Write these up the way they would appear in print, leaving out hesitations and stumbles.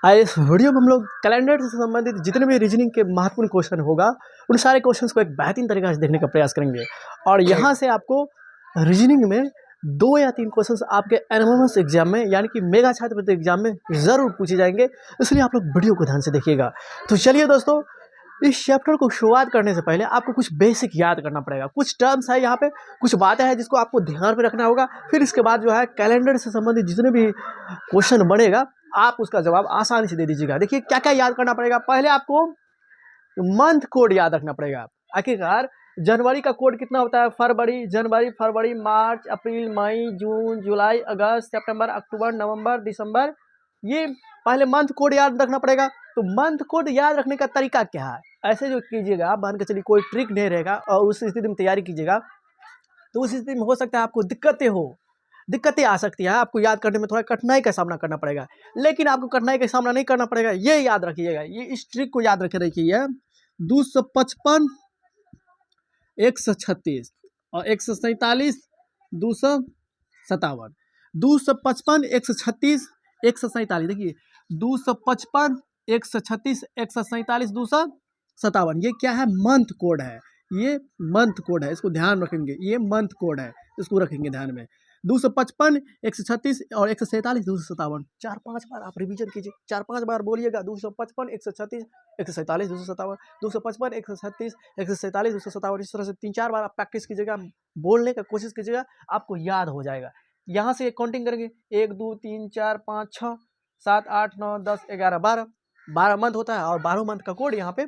इस वीडियो में हम लोग कैलेंडर से संबंधित जितने भी रीजनिंग के महत्वपूर्ण क्वेश्चन होगा उन सारे क्वेश्चंस को एक बेहतरीन तरीके से देखने का प्रयास करेंगे। और यहाँ से आपको रीजनिंग में 2 या 3 क्वेश्चंस आपके एनोनिमस एग्जाम में यानी कि मेगा छात्रवृत्ति एग्जाम में ज़रूर पूछे जाएंगे, इसलिए आप लोग वीडियो को ध्यान से देखिएगा। तो चलिए दोस्तों, इस चैप्टर को शुरुआत करने से पहले आपको कुछ बेसिक याद करना पड़ेगा। कुछ टर्म्स है यहाँ पे, कुछ बातें हैं जिसको आपको ध्यान में रखना होगा। फिर इसके बाद जो है कैलेंडर से संबंधित जितने भी क्वेश्चन बनेगा आप उसका जवाब आसानी से दे दीजिएगा। देखिए क्या क्या याद करना पड़ेगा। पहले आपको मंथ कोड याद रखना पड़ेगा। आखिरकार जनवरी का कोड कितना होता है? फरवरी, जनवरी, फरवरी, मार्च, अप्रैल, मई, जून, जुलाई, अगस्त, सितंबर, अक्टूबर, नवंबर, दिसंबर। ये पहले मंथ कोड याद रखना पड़ेगा। तो मंथ कोड याद रखने का तरीका क्या है? ऐसे जो कीजिएगा, मान के चलिए कोई ट्रिक नहीं रहेगा और उस स्थिति में तैयारी कीजिएगा तो उस स्थिति में हो सकता है आपको दिक्कतें आ सकती है। आपको याद करने में थोड़ा कठिनाई का सामना करना पड़ेगा, लेकिन आपको कठिनाई का सामना नहीं करना पड़ेगा। ये याद रखिएगा, ये इस ट्रिक को याद रखे रखिए। 255, 136 और 147, 257, 255, 136, 147। देखिए 255, 136, 147, 257, ये क्या है? मंथ कोड है। ये मंथ कोड है, इसको ध्यान रखेंगे। ये मंथ कोड है, इसको रखेंगे ध्यान में। 255, 136 और 147, 257। 4-5 बार आप रिवीजन कीजिए, 4-5 बार बोलिएगा। 255, 136, 147, 257, 255, 136, 147, 257। इस तरह से 3-4 बार आप प्रैक्टिस कीजिएगा, बोलने का कोशिश कीजिएगा, आपको याद हो जाएगा। यहाँ से काउंटिंग करेंगे 1 2 3 4 5 6 7 8 9 10 11 12 मंथ होता है और 12 मंथ का कोड यहाँ पे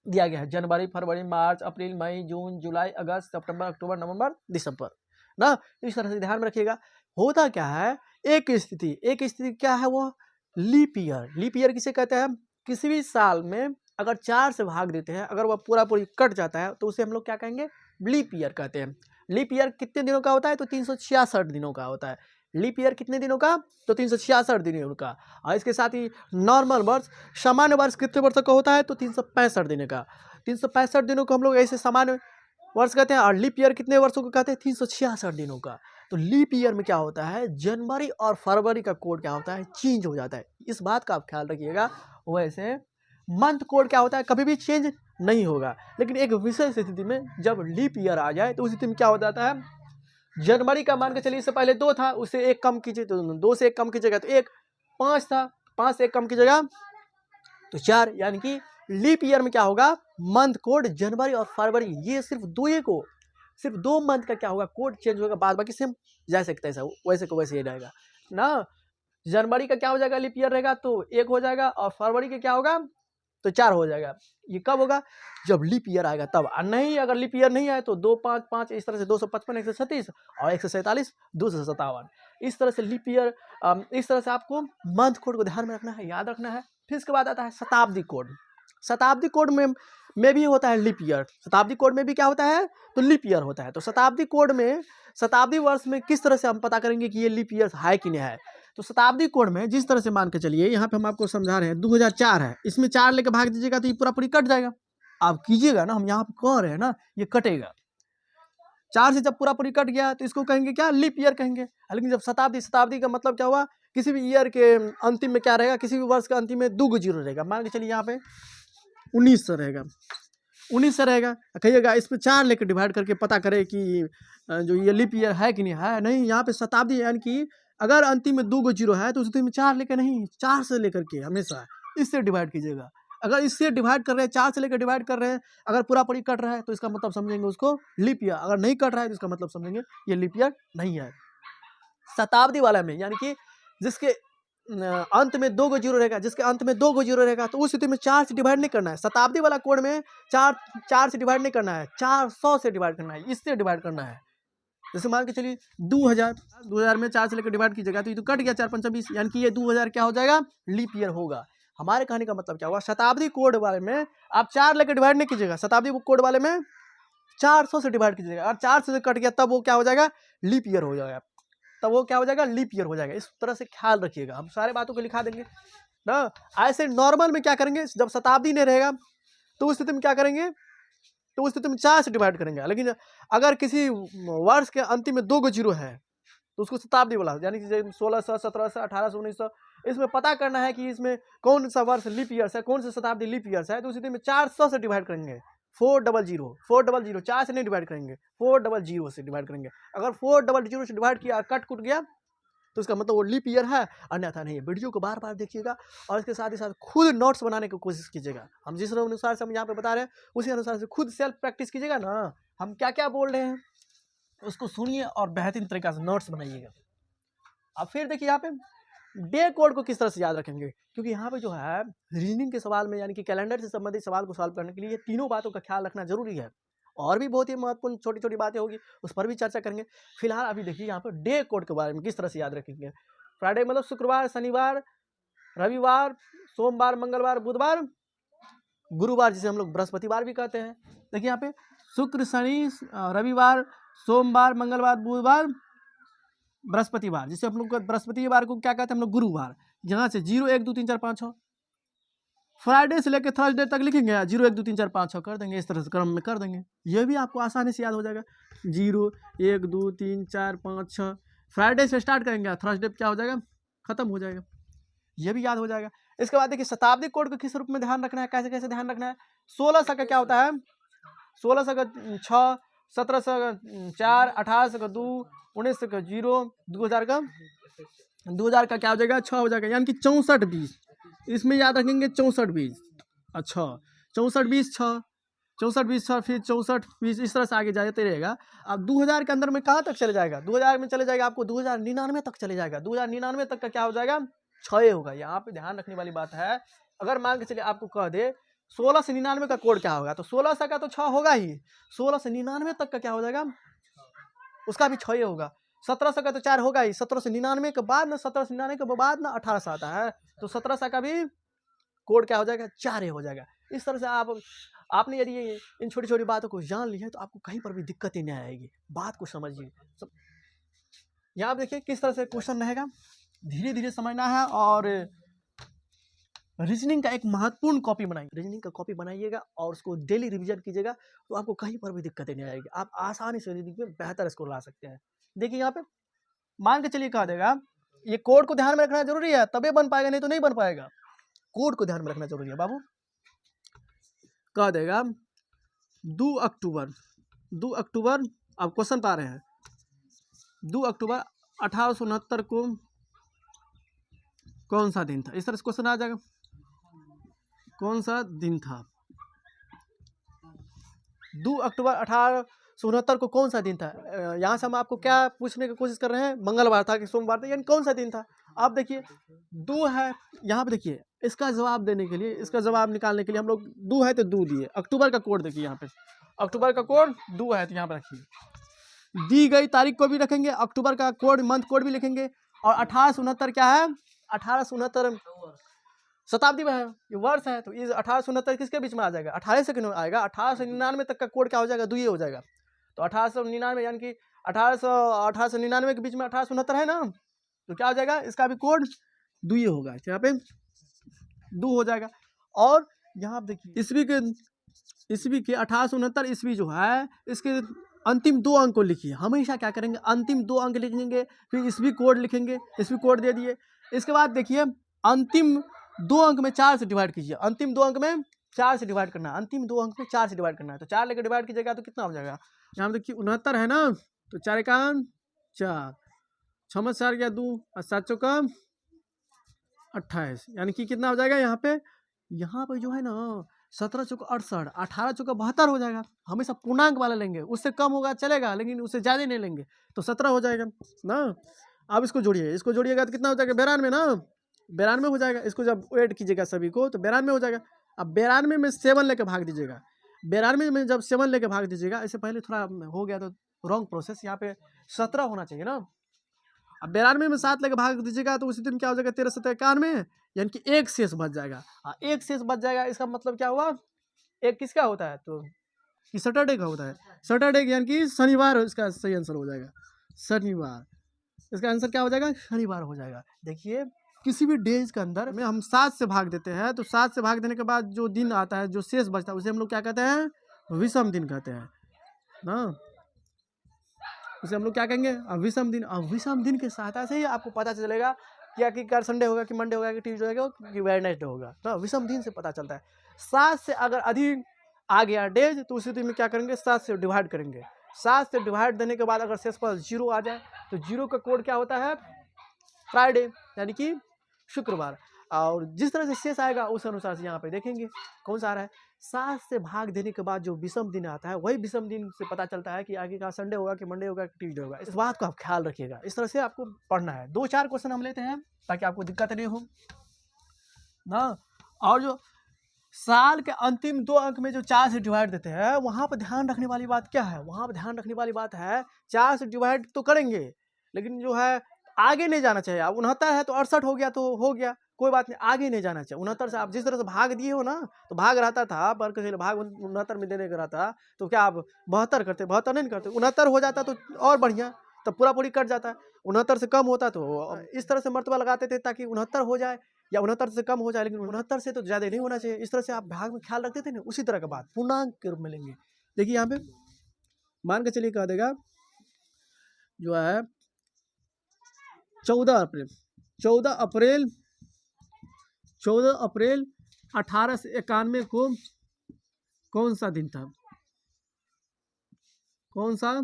दिया गया है। जनवरी, फरवरी, मार्च, अप्रैल, मई, जून, जुलाई, अगस्त, सितंबर, अक्टूबर, नवंबर, दिसंबर ना। इस तरह से ध्यान में रखिएगा। होता क्या है, एक स्थिति क्या है? वो लीप ईयर किसे कहते हैं? किसी भी साल में अगर 4 से भाग देते हैं, अगर वह पूरी कट जाता है तो उसे हम लोग क्या कहेंगे? लीप ईयर कहते हैं। लीप ईयर कितने दिनों का होता है? तो 366 दिनों का होता है। लीप ईयर कितने दिनों का? तो 366 दिनों का। और इसके साथ ही नॉर्मल वर्ष, सामान्य वर्ष कितने वर्षों का होता है? तो 365 दिनों का। 365 दिनों को हम लोग ऐसे सामान्य वर्ष कहते हैं। और लीप ईयर कितने वर्षों को कहते हैं? 366 दिनों का। तो लीप ईयर में क्या होता है, जनवरी और फरवरी का कोड क्या होता है? चेंज हो जाता है। इस बात का आप ख्याल रखिएगा। वैसे मंथ कोड क्या होता है? कभी भी चेंज नहीं होगा। लेकिन एक विशेष स्थिति में जब लीप ईयर आ जाए तो उस स्थिति में क्या हो जाता है? जनवरी का मान के चलिए इससे पहले 2 था, उससे 1 कम कीजिए तो 2 से 1 कम कीजिएगा तो 1, 5 था, 5 से 1 कम कीजिएगा तो 4। यानी कि लीप ईयर में क्या होगा? मंथ कोड जनवरी और फरवरी, ये सिर्फ 2 मंथ का क्या होगा? कोड चेंज होगा। बाद बाकी सेम जैसे तैसा वैसे को वैसे ही रहेगा ना। जनवरी का क्या हो जाएगा? लीप ईयर रहेगा तो 1 हो जाएगा और फरवरी का क्या होगा? तो 4 हो जाएगा। ये कब होगा? जब लीप ईयर आएगा तब। नहीं, अगर लीप ईयर नहीं आए तो 2 5 5 इस तरह से 255, 136 और 147, 257। इस तरह से लीप ईयर, इस तरह से आपको मंथ कोड को ध्यान में रखना है, याद रखना है। फिर इसके बाद आता है शताब्दी कोड। शताब्दी कोड में भी होता है लीप ईयर। शताब्दी कोड में भी क्या होता है? तो लीप ईयर होता है। तो शताब्दी कोड में, शताब्दी वर्ष में किस तरह से हम पता करेंगे कि ये लीप ईयर है कि नहीं है? तो शताब्दी कोड में जिस तरह से मान के चलिए, यहाँ पे हम आपको समझा रहे हैं 2004 है, इसमें 4 लेके भाग दीजिएगा तो ये पूरी कट जाएगा। आप कीजिएगा ना, हम यहाँ पे कह रहे हैं ना, ये कटेगा। 4 से जब पूरी कट गया तो इसको कहेंगे क्या? लीप ईयर कहेंगे। लेकिन जब शताब्दी का मतलब क्या हुआ? किसी भी ईयर के अंतिम में क्या रहेगा? किसी भी वर्ष के अंतिम में 2 जीरो रहेगा। मान के चलिए यहाँ पे 19 से रहेगा, 19 से रहेगा। कहिएगा इस पर 4 लेकर डिवाइड करके पता करें कि जो ये लीप ईयर है कि नहीं है। नहीं, यहाँ पे शताब्दी यानी कि अगर अंतिम में 2 जीरो है तो उस में 4 लेकर नहीं, 4 से लेकर के हमेशा इससे डिवाइड कीजिएगा। अगर इससे डिवाइड कर रहे हैं, 4 से लेकर डिवाइड कर रहे हैं, अगर पूरी कट रहा है तो इसका मतलब समझेंगे उसको लीप ईयर। अगर नहीं कट रहा है तो इसका मतलब समझेंगे ये लीप ईयर नहीं है। शताब्दी वाला में यानी कि जिसके अंत में 2 जीरो रहेगा, जिसके अंत में 2 जीरो रहेगा तो उस स्थिति में 4 से डिवाइड नहीं करना है। शताब्दी वाला कोड में 4 से डिवाइड नहीं करना है, 400 से डिवाइड करना है, इससे डिवाइड करना है। जैसे मान के चलिए 2000 में 4 से लेकर डिवाइड कीजिएगा तो ये तो कट गया, 4 5 20, यानी कि ये 2000 क्या हो जाएगा? लीप ईयर होगा। हमारे कहने का मतलब क्या हुआ? शताब्दी कोड वाले में आप 4 लेकर डिवाइड नहीं कीजिएगा, शताब्दी कोड वाले में 400 से डिवाइड कीजिएगा। और 400 से कट गया तब वो क्या हो जाएगा? लीप ईयर हो जाएगा। तब वो क्या हो जाएगा? लीप ईयर हो जाएगा। इस तरह से ख्याल रखिएगा, हम सारे बातों को लिखा देंगे ना। ऐसे नॉर्मल में क्या करेंगे? जब शताब्दी नहीं रहेगा तो उस स्थिति में क्या करेंगे? तो उस स्थिति में 4 से डिवाइड करेंगे। लेकिन अगर किसी वर्ष के अंतिम में 2 जीरो है तो उसको शताब्दी बोला, यानी कि 1600, 1700, 1800, 1900, इसमें पता करना है कि इसमें कौन सा वर्ष लीप ईयर्स है, कौन सा शताब्दी लीप ईयर्स है। तो उसी में 400 से डिवाइड करेंगे, 400, 400, 4 से नहीं डिवाइड करेंगे, 400 से डिवाइड करेंगे। अगर 400 से डिवाइड किया और कट कुट गया तो इसका मतलब वो लीप ईयर है, अन्यथा नहीं है। वीडियो को बार बार देखिएगा और इसके साथ ही साथ खुद नोट्स बनाने की कोशिश कीजिएगा। हम जिस अनुसार से हम यहाँ पे बता रहे हैं उसी अनुसार से खुद सेल्फ प्रैक्टिस कीजिएगा ना, हम क्या क्या बोल रहे हैं उसको सुनिए और बेहतरीन तरीके से नोट्स बनाइएगा। अब फिर देखिए यहाँ पे डे कोड को किस तरह से याद रखेंगे, क्योंकि यहाँ पे जो है रीजनिंग के सवाल में यानी कि कैलेंडर से संबंधित सवाल को सॉल्व करने के लिए ये तीनों बातों का ख्याल रखना जरूरी है। और भी बहुत ही महत्वपूर्ण छोटी छोटी बातें होगी, उस पर भी चर्चा करेंगे। फिलहाल अभी देखिए यहाँ पर डे कोड के बारे में किस तरह से याद रखेंगे। फ्राइडे मतलब शुक्रवार, शनिवार, रविवार, सोमवार, मंगलवार, बुधवार, गुरुवार, जिसे हम लोग बृहस्पतिवार भी कहते हैं। देखिए यहाँ पे शुक्र, शनि, रविवार, सोमवार, मंगलवार, बुधवार, बृहस्पतिवार, जिसे हम लोग बृहस्पतिवार को क्या कहते हैं हम लोग गुरुवार। यहाँ से 0 1 2 3 4 5 6 फ्राइडे से लेकर थर्सडे तक लिखेंगे, 0 1 2 3 4 5 6 कर देंगे, इस तरह से क्रम में कर देंगे। ये भी आपको आसानी से याद हो जाएगा। 0 1 2 3 4 5 6 फ्राइडे से स्टार्ट करेंगे, थर्सडे क्या हो जाएगा, खत्म हो जाएगा। ये भी याद हो जाएगा। इसके बाद देखिए शताब्दी कोड को किस रूप में ध्यान रखना है, कैसे कैसे ध्यान रखना है। 1600 का क्या होता है, 1600 का 6, 1700 का 4, 1800 का 2, 1900 का 0, 2000 का क्या हो जाएगा, 6 हो जाएगा, यानी कि 64 20। इसमें याद रखेंगे 64 20। अच्छा 64 20 6, 64 20 6, फिर 64 20, इस तरह से आगे जाते रहेगा। अब 2000 के अंदर में कहाँ तक चले जाएगा, 2000 में चले जाएगा आपको 2099 तक चले जाएगा। 2099 तक का क्या हो जाएगा, 6 होगा। यहाँ पे ध्यान रखने वाली बात है, अगर मान के चलिए आपको कह दे 16 से 99 का कोड क्या होगा, तो 1600 का तो 6 होगा ही, 16 से 99 तक का क्या हो जाएगा, उसका भी 6 होगा। 1700 का तो 4 होगा ही, 17 से 99 के बाद ना, 17 से 99 के बाद ना 1800 आता है, तो 1700 का भी कोड क्या हो जाएगा, 4 हो जाएगा। इस तरह से आपने यदि इन छोटी छोटी बातों को जान ली है तो आपको कहीं पर भी दिक्कत ही नहीं आएगी। बात को समझिए। यहाँ आप देखिए किस तरह से क्वेश्चन रहेगा, धीरे धीरे समझना है। और रीजनिंग का एक महत्वपूर्ण कॉपी बनाइए, रीजनिंग का कॉपी बनाइएगा और उसको डेली रिवीजन कीजिएगा, तो आपको कहीं पर भी दिक्कत नहीं आएगी। आप आसानी से रीजनिंग में बेहतर स्कोर ला सकते हैं। देखिए यहाँ पे मान के चलिए कह देगा, ये कोड को ध्यान में रखना जरूरी है, तबे बन पाएगा, नहीं तो नहीं बन पाएगा। कोड को ध्यान में रखना जरूरी है बाबू। कह देगा 2 अक्टूबर, अब क्वेश्चन पा रहे हैं, 2 अक्टूबर 1869 को कौन सा दिन था, इस तरह से क्वेश्चन आ जाएगा, कौन सा दिन था। 2 अक्टूबर 1869 को कौन सा दिन था। यहाँ से हम आपको क्या पूछने की कोशिश कर रहे हैं, मंगलवार था कि सोमवार था, यानी कौन सा दिन था। आप देखिए 2 है, यहाँ पे देखिए इसका जवाब देने के लिए, इसका जवाब निकालने के लिए हम लोग 2 है तो 2 दिए। अक्टूबर का कोड देखिए, यहाँ पे अक्टूबर का कोड 2 है, तो यहाँ पे रखिए। दी गई तारीख को भी रखेंगे, अक्टूबर का कोड मंथ कोड भी लिखेंगे। और 1869 क्या है, 1869 शताब्दी में है, ये वर्ष है, तो इस 1869 किसके बीच में आ जाएगा, 18 से क्यों आएगा, 1899 तक का कोड क्या हो जाएगा, 2 हो जाएगा। तो 1899 यानी कि 1899 के बीच में 1869 है ना, तो क्या हो जाएगा, इसका भी कोड 2 होगा, यहाँ पे 2 हो जाएगा। और यहाँ आप देखिए ईस्वी के 1869 ईस्वी जो है, इसके अंतिम 2 अंक को लिखिए। हमेशा क्या करेंगे, अंतिम 2 अंक लिखेंगे, फिर ईस्वी कोड लिखेंगे, ईस्वी कोड दे दिए। इसके बाद देखिए अंतिम 2 अंक में 4 से डिवाइड कीजिए, अंतिम 2 अंक में 4 से डिवाइड करना है, अंतिम 2 अंक में 4 से डिवाइड करना है। तो 4 लेकर डिवाइड कीजिएगा तो कितना हो जाएगा, यहाँ देखिए 69 है ना, तो 4 एकान 4, 6 4 गया 2 और 7 चौका 28, यानी कि कितना हो जाएगा यहाँ पे जो है ना 17 चौका 68, 18 चौका 72 हो जाएगा। हमेशा पूर्णांक वाला लेंगे, उससे कम होगा चलेगा, लेकिन उससे ज़्यादा नहीं लेंगे, तो 17 हो जाएगा ना। अब इसको जोड़िएगा तो कितना हो जाएगा, 92 ना, 92 हो जाएगा। इसको जब ऐड कीजिएगा सभी को तो 92 हो जाएगा। अब 92 में 7 लेके भाग दीजिएगा, 92 में जब 7 लेके भाग दीजिएगा, इससे पहले थोड़ा हो गया तो रॉन्ग प्रोसेस, यहाँ पे 17 होना चाहिए ना। अब 92 में 7 लेके भाग दीजिएगा तो उसी दिन क्या हो जाएगा, 13 7 91, यानी कि 1 शेष बच जाएगा। एक शेष बच जाएगा, इसका मतलब क्या हुआ, एक किसका होता है, तो कि सैटरडे का होता है, सैटरडे यानी कि शनिवार, इसका सही आंसर हो जाएगा शनिवार। इसका आंसर क्या हो जाएगा, शनिवार हो जाएगा। देखिए किसी भी डेज के अंदर में हम 7 से भाग देते हैं, तो 7 से भाग देने के बाद जो दिन आता है, जो शेष बचता है, उसे हम लोग क्या कहते हैं, विषम दिन कहते हैं ना, उसे हम लोग क्या कहेंगे, विषम दिन। और विषम दिन की सहायता से ही आपको पता चलेगा कि आखिरकार संडे होगा कि मंडे होगा कि ट्यूसडे होगा कि वेडनेसडे होगा। तो विषम दिन से पता चलता है। 7 से अगर अधिक आ गया डेज तो उसी दिन में क्या करेंगे, 7 से डिवाइड करेंगे। 7 से डिवाइड देने के बाद अगर शेषफल 0 आ जाए तो 0 का कोड क्या होता है, फ्राइडे, यानी कि शुक्रवार। और जिस तरह से शेष आएगा उस अनुसार से यहाँ पे देखेंगे कौन सा आ रहा है। 7 से भाग देने के बाद जो विषम दिन आता है वही विषम दिन से पता चलता है कि आगे का संडे होगा कि मंडे होगा कि ट्यूसडे होगा। इस बात को आप ख्याल रखिएगा। इस तरह से आपको पढ़ना है। 2-4 क्वेश्चन हम लेते हैं ताकि आपको दिक्कत नहीं हो ना। और जो साल के अंतिम 2 अंक में जो 4 से डिवाइड देते हैं वहां पर ध्यान रखने वाली बात क्या है, वहां पर ध्यान रखने वाली बात है 4 से डिवाइड तो करेंगे लेकिन जो है आगे नहीं जाना चाहिए। अब 69 है तो 68 हो गया तो हो गया, कोई बात नहीं, आगे नहीं जाना चाहिए। 69 से आप जिस तरह से भाग दिए हो ना, तो भाग रहता था पर किसी भाग 69 में देने का रहता तो क्या आप 72 करते, 72 नहीं करते, 69 हो जाता तो और बढ़िया, तो पूरा पूरी कट जाता है। 69 से कम होता तो इस तरह से मर्तबा लगाते थे ताकि 69 हो जाए या 69 से कम हो जाए, लेकिन 69 से तो ज़्यादा नहीं होना चाहिए। इस तरह से आप भाग में ख्याल रखते थे ना, उसी तरह का बात पूर्णांक के रूप में लेंगे। देखिए यहाँ पे मान के चलिए कह देगा जो है 14 अप्रैल 1891 को कौन सा दिन था, कौन सा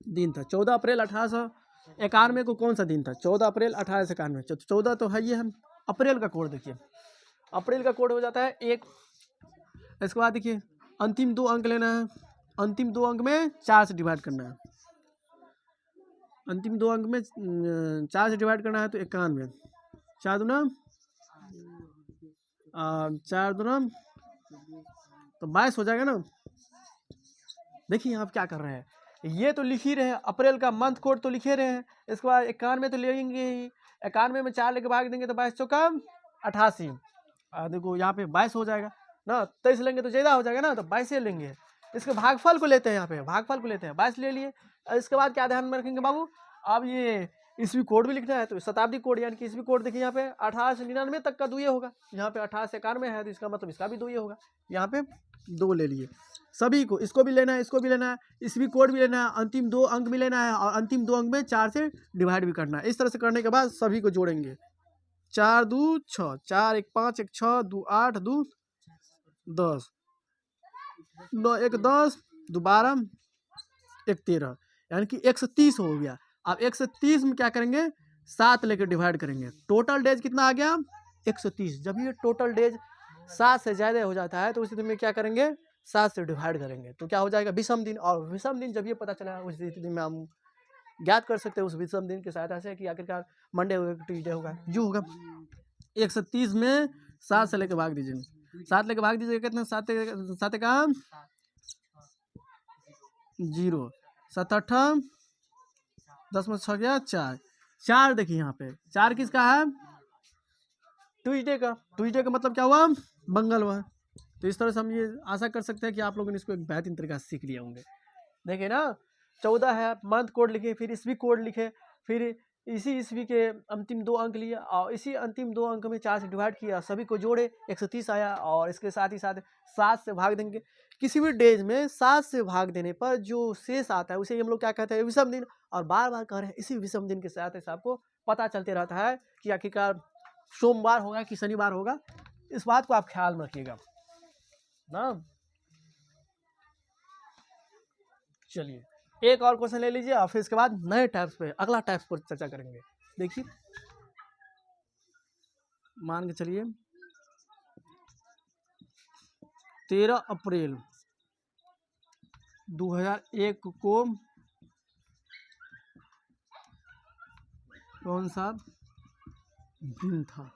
दिन था? 14 अप्रैल 1891 को कौन सा दिन था? 14 अप्रैल 1891। 14 तो है ये, हम अप्रैल का कोड देखिए, अप्रैल का कोड हो जाता है 1। इसके बाद देखिए अंतिम 2 अंक लेना है, अंतिम 2 अंक में 4 से डिवाइड करना है, अंतिम 2 अंक में 4 से डिवाइड करना है तो 91, 4 दूना 22 हो जाएगा ना। देखिए आप क्या कर रहे हैं, ये तो लिख ही रहे हैं, अप्रैल का मंथ कोड तो लिखे रहे हैं। इसके बाद 91 तो लेंगे ही, 91 में 4 लेके भाग देंगे तो 22 चौका 88। देखो यहाँ पे 22 हो जाएगा ना, 23 लेंगे तो ज़्यादा हो जाएगा ना, तो 22 लेंगे। इसके भागफल को लेते हैं, यहाँ पे भागफल को लेते हैं, 22 ले लिए। इसके बाद क्या ध्यान में रखेंगे बाबू, अब ये ईस्वी कोड भी लिखना है तो शताब्दी कोड यानी कि ईस्वी कोड देखिए यहाँ पे 1899 तक का 2 होगा, यहाँ पे 1891 है तो इसका मतलब इसका भी 2 होगा, यहाँ पे 2 ले लिए। सभी को, इसको भी लेना है, इसको भी लेना है, ईस्वी कोड भी लेना है, अंतिम 2 अंक भी लेना है और अंतिम 2 अंक में 4 से डिवाइड भी करना है। इस तरह से करने के बाद सभी को जोड़ेंगे, 4 2 6, 4 1 5 1 6, 2 8, 2 10, 9 1 10, 2 12, 1 13, यानी कि 130 हो गया। अब 130 में क्या करेंगे, 7 लेकर डिवाइड करेंगे, टोटल डेज कितना आ गया 130। जब ये टोटल डेज 7 से ज़्यादा हो जाता है तो उस स्थिति में क्या करेंगे, 7 से डिवाइड करेंगे तो क्या हो जाएगा विषम दिन। और विषम दिन जब ये पता चला उस स्थिति में हम ज्ञात कर सकते हैं उस विषम दिन की सहायता से कि आखिरकार मंडे होगा कि ट्यूजडे होगा, जो होगा 130 में 7 से लेकर भाग दीजिए, 7 लेकर भाग दीजिएगा कितना, 7 का 0, 7 8 10 में 6 गया 4, 4 देखिए यहाँ पे 4 किसका है, ट्यूजडे का। ट्यूजडे का मतलब क्या हुआ, मंगलवार। तो इस तरह से हम ये आशा कर सकते हैं कि आप लोगों ने इसको एक बेहतरीन तरीका से सीख लिए होंगे। देखिए ना 14 है, मंथ कोड लिखे, फिर ईस्वी कोड लिखे, फिर इसी ईस्वी के अंतिम 2 अंक लिए और इसी अंतिम 2 अंक में 4 से डिवाइड किया, सभी को जोड़े 130 आया। और इसके साथ ही साथ 7 से भाग देंगे। किसी भी डेज में 7 से भाग देने पर जो शेष आता है उसे हम लोग क्या कहते हैं, विषम दिन। और बार बार कह रहे हैं इसी विषम दिन के साथ आपको पता चलते रहता है कि आखिरकार सोमवार होगा कि शनिवार होगा। इस बात को आप ख्याल में रखिएगा ना। चलिए एक और क्वेश्चन ले लीजिए और फिर इसके बाद नए टाइप्स पे, अगला टाइप्स पर चर्चा करेंगे। देखिए मान के चलिए 13 अप्रैल 2001 को कौन सा दिन था?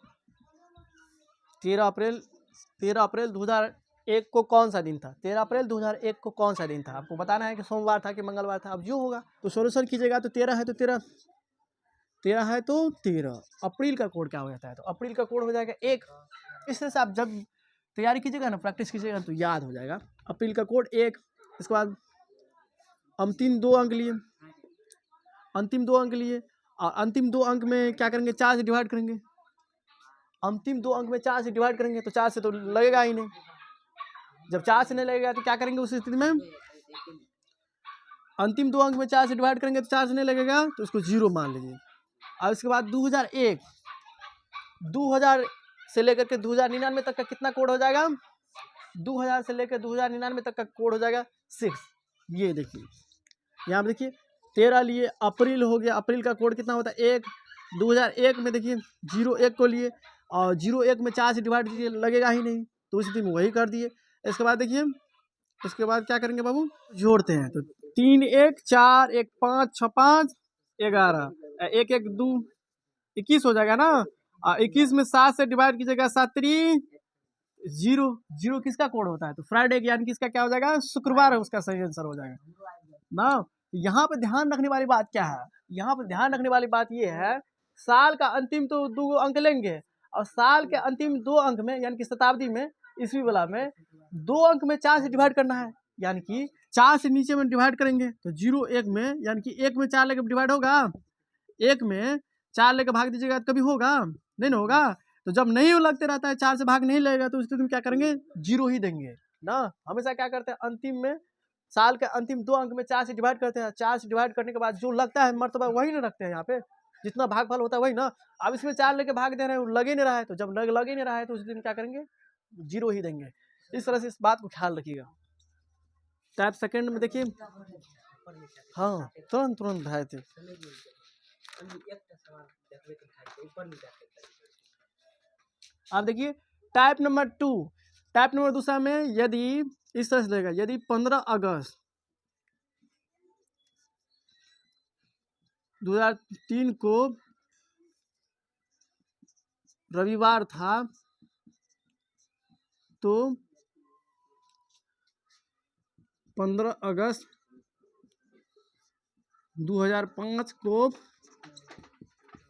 13 अप्रैल 2001 को कौन सा दिन था? 13 अप्रैल 2001 को कौन सा दिन था? आपको बताना है कि सोमवार था कि मंगलवार था। अब जो होगा तो सोल्यूशन कीजिएगा। तो 13 है तो 13 है तो 13। अप्रैल का कोड क्या हो जाता है? तो अप्रैल का कोड हो जाएगा 1। इस तरह से आप जब तैयारी कीजिएगा ना, प्रैक्टिस कीजिएगा तो याद हो जाएगा। अप्रैल का कोड 1। इसके बाद अंतिम 2 अंक लिए, अंतिम 2 अंक लिए और अंतिम 2 अंक में क्या करेंगे, 4 से डिवाइड करेंगे। अंतिम 2 अंक में 4 से डिवाइड करेंगे तो 4 से तो लगेगा ही नहीं। जब 4 से नहीं लगेगा तो क्या करेंगे उस स्थिति में, अंतिम दो अंक में 4 से डिवाइड करेंगे तो 4 से नहीं लगेगा, तो उसको 0 मान लीजिए। और उसके बाद 2001, 2000 से लेकर के 2099 तक का कितना कोड हो जाएगा? 2000 से लेकर 2099 तक का कोड हो जाएगा 6। ये देखिए यहाँ पे देखिए 13 लिए, अप्रैल हो गया, अप्रैल का कोड कितना होता है 1। 2001 में देखिए 01 को लिए और 01 में 4 से डिवाइड कीजिए, लगेगा ही नहीं, तो उसी दिन वही कर दिए। इसके बाद देखिए, इसके बाद क्या करेंगे बाबू, जोड़ते हैं। तो 3 1 4 1 5 6 5 11 1 1 2 21 हो जाएगा ना। 21 में 7 से डिवाइड कीजिएगा, 7 3 0। 0 किसका कोड होता है? तो फ्राइडे, यानी कि इसका क्या हो जाएगा? शुक्रवार है, उसका सही आंसर हो जाएगा ना। यहाँ पे ध्यान रखने वाली बात क्या है? यहाँ पे ध्यान रखने वाली बात ये है, साल का अंतिम तो 2 अंक लेंगे और साल के अंतिम 2 अंक में, यानी कि शताब्दी में, ईस्वी वाला में 2 अंक में 4 से डिवाइड करना है, यानी कि 4 से नीचे में डिवाइड करेंगे तो 0 1 में, यानी कि 1 में 4 लेकर डिवाइड होगा, 1 में 4 लेकर भाग दीजिएगा तो कभी होगा नहीं ना होगा। तो जब नहीं लगते रहता है, 4 से भाग नहीं लगेगा, तो उस स्थिति में क्या करेंगे? 0 ही देंगे ना। हमेशा क्या करते हैं, अंतिम में, साल के अंतिम 2 अंक में 4 से डिवाइड करते हैं। 4 से डिवाइड करने के बाद जो लगता है मर्तबा वही ना रखते हैं, यहाँ पे जितना भागफल होता है वही ना। अब इसमें 4 लेके भाग दे रहे हैं, लग ही नहीं रहा है, तो जब लग ही नहीं रहा है तो उस दिन क्या करेंगे? 0 ही देंगे। इस तरह से इस बात को ख्याल रखिएगा। टाइप सेकंड में देखिए, हाँ तुरंत तुरंत भाई थे। आप देखिए टाइप नंबर 2, टाइप नंबर दूसरा में यदि इस तरह से लेगा, यदि 15 अगस्त 2003 को रविवार था, तो 15 अगस्त 2005 को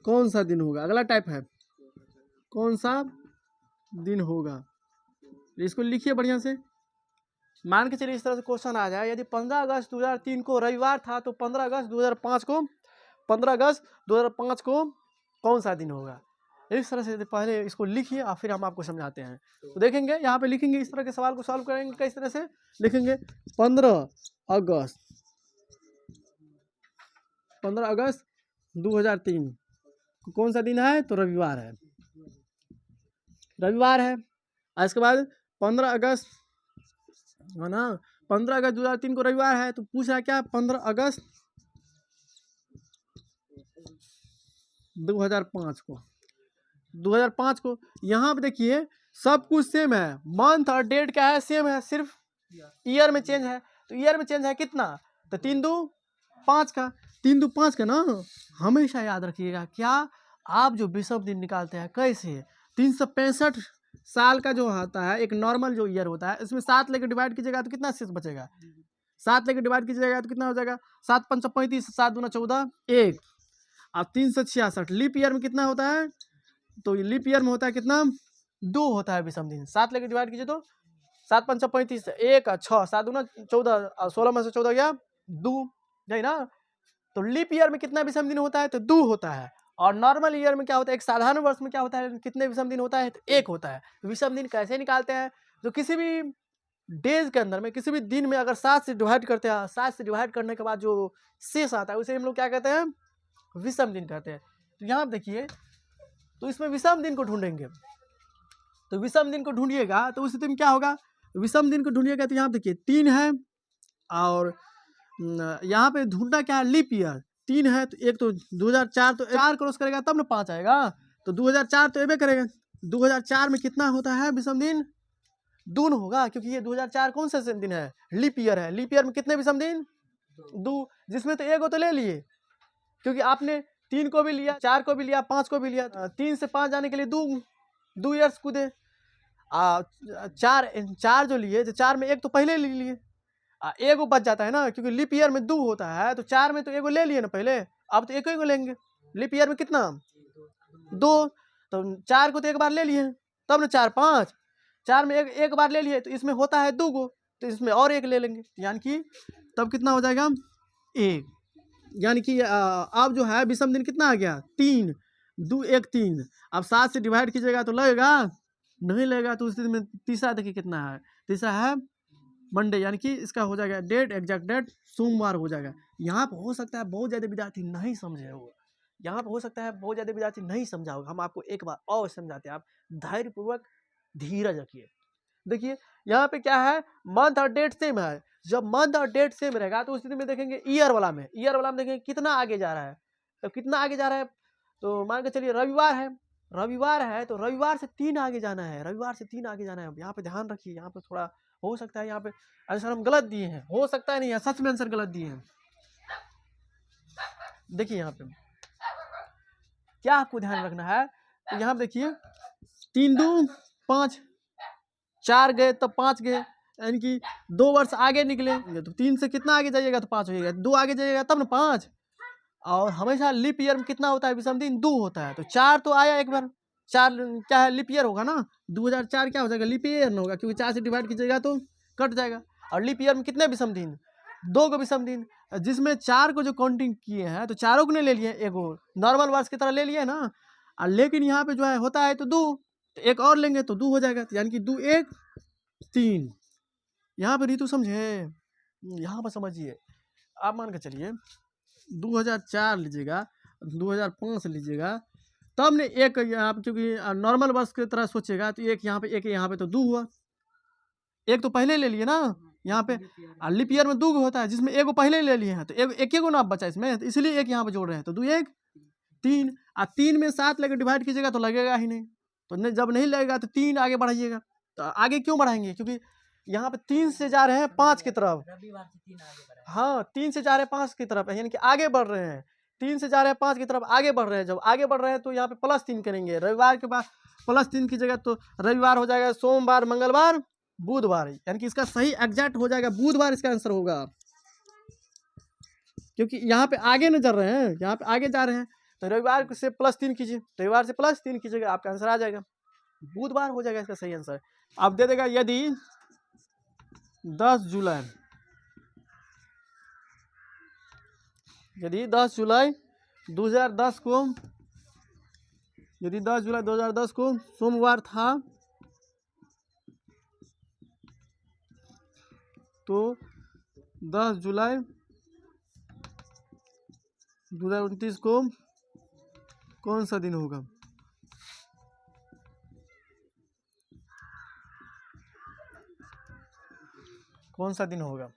कौन सा दिन होगा? अगला टाइप है कौन सा दिन होगा। इसको लिखिए बढ़िया से। मान के चलिए इस तरह से क्वेश्चन आ जाए, यदि 15 अगस्त 2003 को रविवार था, तो 15 अगस्त 2005 को कौन सा दिन होगा। इस तरह से पहले इसको लिखिए और फिर हम आपको समझाते हैं। तो देखेंगे यहाँ पे लिखेंगे, इस तरह के सवाल को सॉल्व करेंगे। किस तरह से लिखेंगे? 15 अगस्त 2003 कौन सा दिन है? तो रविवार है, रविवार है। इसके बाद 15 अगस्त है ना, 15 अगस्त 2003 को रविवार है, तो पूछा क्या? 15 अगस्त 2005 को यहाँ पे देखिए सब कुछ सेम है, मंथ और डेट क्या है? सेम है, सिर्फ ईयर में चेंज है। तो ईयर में चेंज है कितना? तो 3 2 5 का, 3 2 5 का ना। हमेशा याद रखिएगा, क्या आप जो विषम दिन निकालते हैं कैसे, 365 साल का जो होता है, एक नॉर्मल जो ईयर होता है, इसमें 7 लेकर डिवाइड कीजिएगा तो कितना शेष बचेगा? 7 लेकर डिवाइड कीजिएगा तो कितना हो जाएगा? 7 5 35, 7 दूना 14, 1। अब 366 लीप ईयर में कितना होता है? तो लीप ईयर में होता है कितना? 2 होता है विषम दिन। 7 लेकर डिवाइड कीजिए तो 7 5 35, 1 6, 7 दूना 14, 16 में से 14 गया 2, नहीं ना। तो लीप ईयर में कितना विषम दिन होता है? तो 2 होता है। और नॉर्मल ईयर में क्या होता है? एक साधारण वर्ष में क्या होता है, कितने विषम दिन होता है? तो 1 होता है। विषम दिन कैसे निकालते हैं? तो किसी भी डेज के अंदर में, किसी भी दिन में अगर 7 से डिवाइड करते हैं, 7 से डिवाइड करने के बाद जो शेष आता है उसे हम लोग क्या कहते हैं? विषम दिन कहते हैं। तो यहाँ देखिए, तो इसमें विषम दिन को ढूंढेंगे। तो विषम दिन को ढूंढिएगा तो उस स्थिति में क्या होगा? विषम दिन को ढूंढिएगा तो यहाँ देखिए 3 है, और यहाँ पे ढूंढना क्या है? लीप ईयर 3 है, तो एक तो 2004, तो 4 क्रॉस करेगा तब ना 5 आएगा। तो 2004 तो एबे करेगा। 2004 में कितना होता है विषम दिन? 2 होगा, क्योंकि ये 2004 कौन सा दिन है? लीप ईयर है। लीप ईयर में कितने विषम दिन? 2, जिसमें तो 1 तो ले लिए, क्योंकि आपने 3 को भी लिया, 4 को भी लिया, 5 को भी लिया। 3 से 5 जाने के लिए 2 ईयर्स कूदे। 4 जो लिए, तो 4 में 1 तो पहले ले लिए, 1 बच जाता है ना, क्योंकि लीप ईयर में 2 होता है। तो 4 में तो 1 ले लिए ना पहले, अब तो 1 लेंगे। लीप ईयर में कितना? 2, तो 4 को तो 1 बार ले लिए, तब ना 4 5, 4 में 1 बार ले लिए, तो इसमें होता है 2 गो, तो इसमें और 1 ले लेंगे, यानी कि तब कितना हो जाएगा? 1। यानी कि अब जो है विषम दिन कितना आ गया? 3 2 1 3। अब 7 से डिवाइड कीजिएगा तो लगेगा नहीं लगेगा। तो उस स्थिति में तीसरा देखिए कितना है? तीसरा है मंडे, यानी कि इसका हो जाएगा डेट, एग्जैक्ट डेट सोमवार हो जाएगा। यहाँ पर हो सकता है बहुत ज़्यादा विद्यार्थी नहीं समझे होगा, यहाँ पर हो सकता है बहुत ज़्यादा विद्यार्थी नहीं समझा होगा। हम आपको एक बार और समझाते हैं, आप धैर्यपूर्वक धीरज रखिए। देखिए यहाँ पे क्या है, मंथ और डेट सेम है। जब मंथ और डेट सेम रहेगा तो उस स्थिति में देखेंगे ईयर वाला में देखेंगे कितना आगे जा रहा है। तो कितना आगे जा रहा है, तो मान के चलिए रविवार है तो रविवार से 3 आगे जाना है, रविवार से 3 आगे जाना है। यहाँ पे ध्यान रखिए, यहाँ पे थोड़ा हो सकता है यहाँ पे आंसर हम गलत दिए हैं, हो सकता है नहीं है, सच में आंसर गलत दिए हैं। देखिए यहाँ पे क्या आपको ध्यान रखना है, तो यहाँ देखिए 3 2 5, 4 गए तब 5 गए, यानी कि 2 वर्ष आगे निकले तो 3 से कितना आगे जाइएगा तो 5 होइएगा, 2 आगे जाइएगा तब ना 5। और हमेशा लीप ईयर में कितना होता है, विषम दिन 2 होता है, तो 4 तो आया एक बार, 4 क्या है लीप ईयर होगा ना, 2004 क्या हो जाएगा लीप ईयर ना होगा, क्योंकि 4 से डिवाइड कीजिएगा तो कट जाएगा। और लीप ईयर में कितने विषम दिन, 2 को विषम दिन, जिसमें 4 को जो काउंटिंग किए हैं तो चारों को नहीं ले लिए, एक नॉर्मल वर्ष की तरह ले लिए ना। लेकिन यहाँ पे जो है होता है तो 2, तो एक और लेंगे तो 2 हो जाएगा, तो यानी कि 2 1 3। यहाँ पे ऋतु समझे, यहाँ पर समझिए, आप मान के चलिए 2004 लीजिएगा, 2005 लीजिएगा, तब ने एक यहाँ पे, क्योंकि नॉर्मल वर्ष की तरह सोचिएगा तो एक यहाँ पे तो 2 हुआ, एक तो पहले ले लिए ना यहाँ पे, लीप ईयर में 2 होता है, जिसमें एक पहले ले लिए हैं, तो एक को ना बचा इसमें, तो इसलिए एक यहाँ पे जोड़ रहे हैं, तो 2 1 3। 3 में 7 लेकर डिवाइड कीजिएगा तो लगेगा ही नहीं, तो जब नहीं लगेगा तो 3 आगे बढ़ाइएगा। तो आगे क्यों बढ़ाएंगे, क्योंकि यहाँ पे 3 से जा रहे हैं 5 की तरफ, हाँ 3 से जा रहे हैं 5 की तरफ, यानी कि आगे बढ़ रहे हैं, 3 से जा रहे हैं 5 की तरफ आगे बढ़ रहे हैं। जब आगे बढ़ रहे हैं तो यहाँ पे +3 करेंगे, रविवार के बाद +3 की जगह तो रविवार हो जाएगा सोमवार, मंगलवार, बुधवार, यानी कि इसका सही एग्जैक्ट हो जाएगा बुधवार, इसका आंसर होगा। क्योंकि यहाँ पे आगे न जा रहे हैं, यहाँ पे आगे जा रहे हैं, तो रविवार से +3 कीजिए, रविवार से +3 कीजिएगा, आपका आंसर आ जाएगा, बुधवार हो जाएगा इसका सही आंसर। आप दे देगा यदि 10 जुलाई, यदि 10 जुलाई 2010 को, यदि 10 जुलाई 2010 को सोमवार था तो 10 जुलाई 2029 को कौन सा दिन होगा? कौन सा दिन होगा,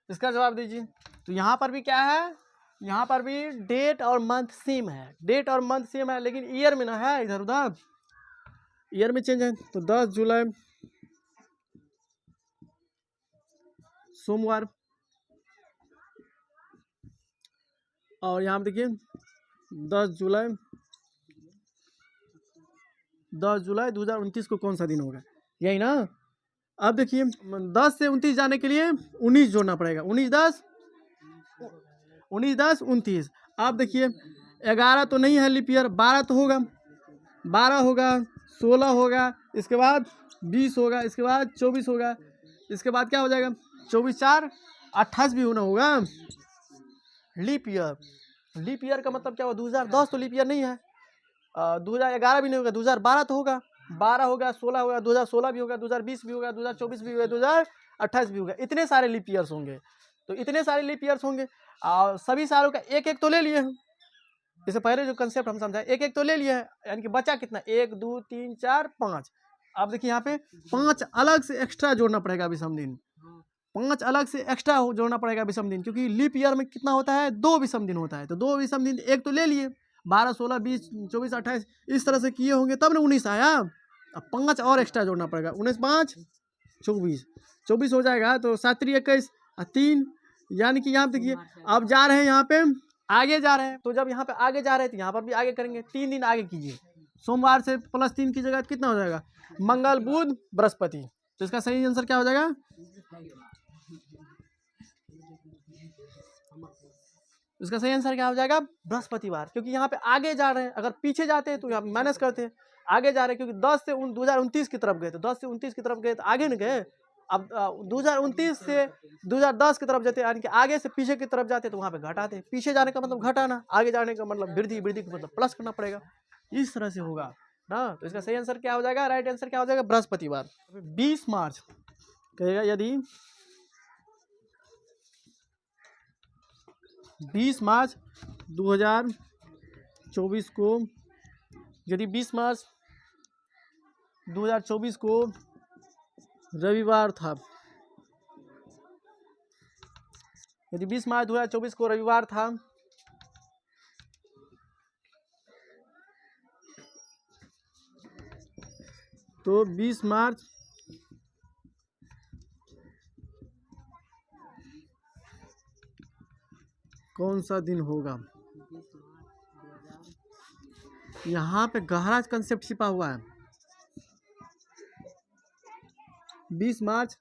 इसका जवाब दीजिए। तो यहाँ पर भी क्या है, यहाँ पर भी डेट और मंथ सेम है, डेट और मंथ सेम है, लेकिन ईयर में ना है, इधर उधर ईयर में चेंज है। तो 10 जुलाई सोमवार, और यहाँ पे देखिए 10 जुलाई 2029 को कौन सा दिन होगा, यही ना। अब देखिए 10 से 29 जाने के लिए 19 जोड़ना पड़ेगा, 19 10 29। अब देखिए 11 तो नहीं है लीप ईयर, 12 तो होगा, 12 होगा, 16 होगा, इसके बाद 20 होगा, इसके बाद 24 होगा, इसके बाद क्या हो जाएगा 24 4 28 भी होना होगा लीप ईयर। लीप ईयर का मतलब क्या हुआ, 2010 तो लीप ईयर नहीं है, 2011 भी नहीं होगा, 2012 तो होगा, 12 होगा, 16 होगा, 2016 भी होगा, 2020 भी होगा, 2024 भी होगा, 2028 भी होगा, इतने सारे लीप ईयर्स होंगे। तो इतने सारे लीप ईयर्स होंगे और सभी सालों का एक एक तो ले लिए हैं, इससे पहले जो कंसेप्ट हम समझाए एक एक तो ले लिए हैं, यानी कि बचा कितना 1 2 3 4 5। अब देखिए यहाँ पे 5 अलग से एक्स्ट्रा जोड़ना पड़ेगा विषम दिन, 5 अलग से एक्स्ट्रा जोड़ना पड़ेगा विषम दिन, क्योंकि लीप ईयर में कितना होता है 2 विषम दिन होता है, तो 2 विषम दिन एक तो ले लिए, 12 16 20 24 28 इस तरह से किए होंगे तब ना 19 आया। अब 5 और एक्स्ट्रा जोड़ना पड़ेगा, 19 5 24 हो जाएगा, तो 7 3 21 3, यानी कि यहाँ देखिए अब जा रहे हैं, यहाँ पे आगे जा रहे हैं, तो जब यहाँ पे आगे जा रहे हैं तो यहाँ पर भी आगे करेंगे, 3 दिन आगे कीजिए, सोमवार से +3 की जगह कितना हो जाएगा मंगल बुध बृहस्पति, तो इसका सही आंसर क्या हो जाएगा, इसका सही आंसर क्या हो जाएगा बृहस्पतिवार, क्योंकि यहाँ पे आगे जा रहे हैं, अगर पीछे जाते हैं तो यहाँ माइनस करते हैं, आगे जा रहे हैं क्योंकि 10 से 2029 की तरफ गए, तो 10 से 29 की तरफ गए तो आगे न गए। अब 2029 से 2010 की तरफ जाते, यानी कि आगे से पीछे की तरफ जाते तो वहाँ पे घटाते, पीछे जाने का मतलब घटाना, आगे जाने का मतलब वृद्धि, वृद्धि का मतलब प्लस करना पड़ेगा, इस तरह से होगा ना। तो इसका सही आंसर क्या हो जाएगा, राइट आंसर क्या हो जाएगा बृहस्पतिवार। 20 मार्च कहेगा यदि 20 मार्च 2024 को, यदि 20 मार्च 2024 को रविवार था, यदि 20 मार्च 2024 को रविवार था, तो 20 मार्च कौन सा दिन होगा? यहाँ पे गहरा कंसेप्ट छिपा हुआ है। 20 मार्च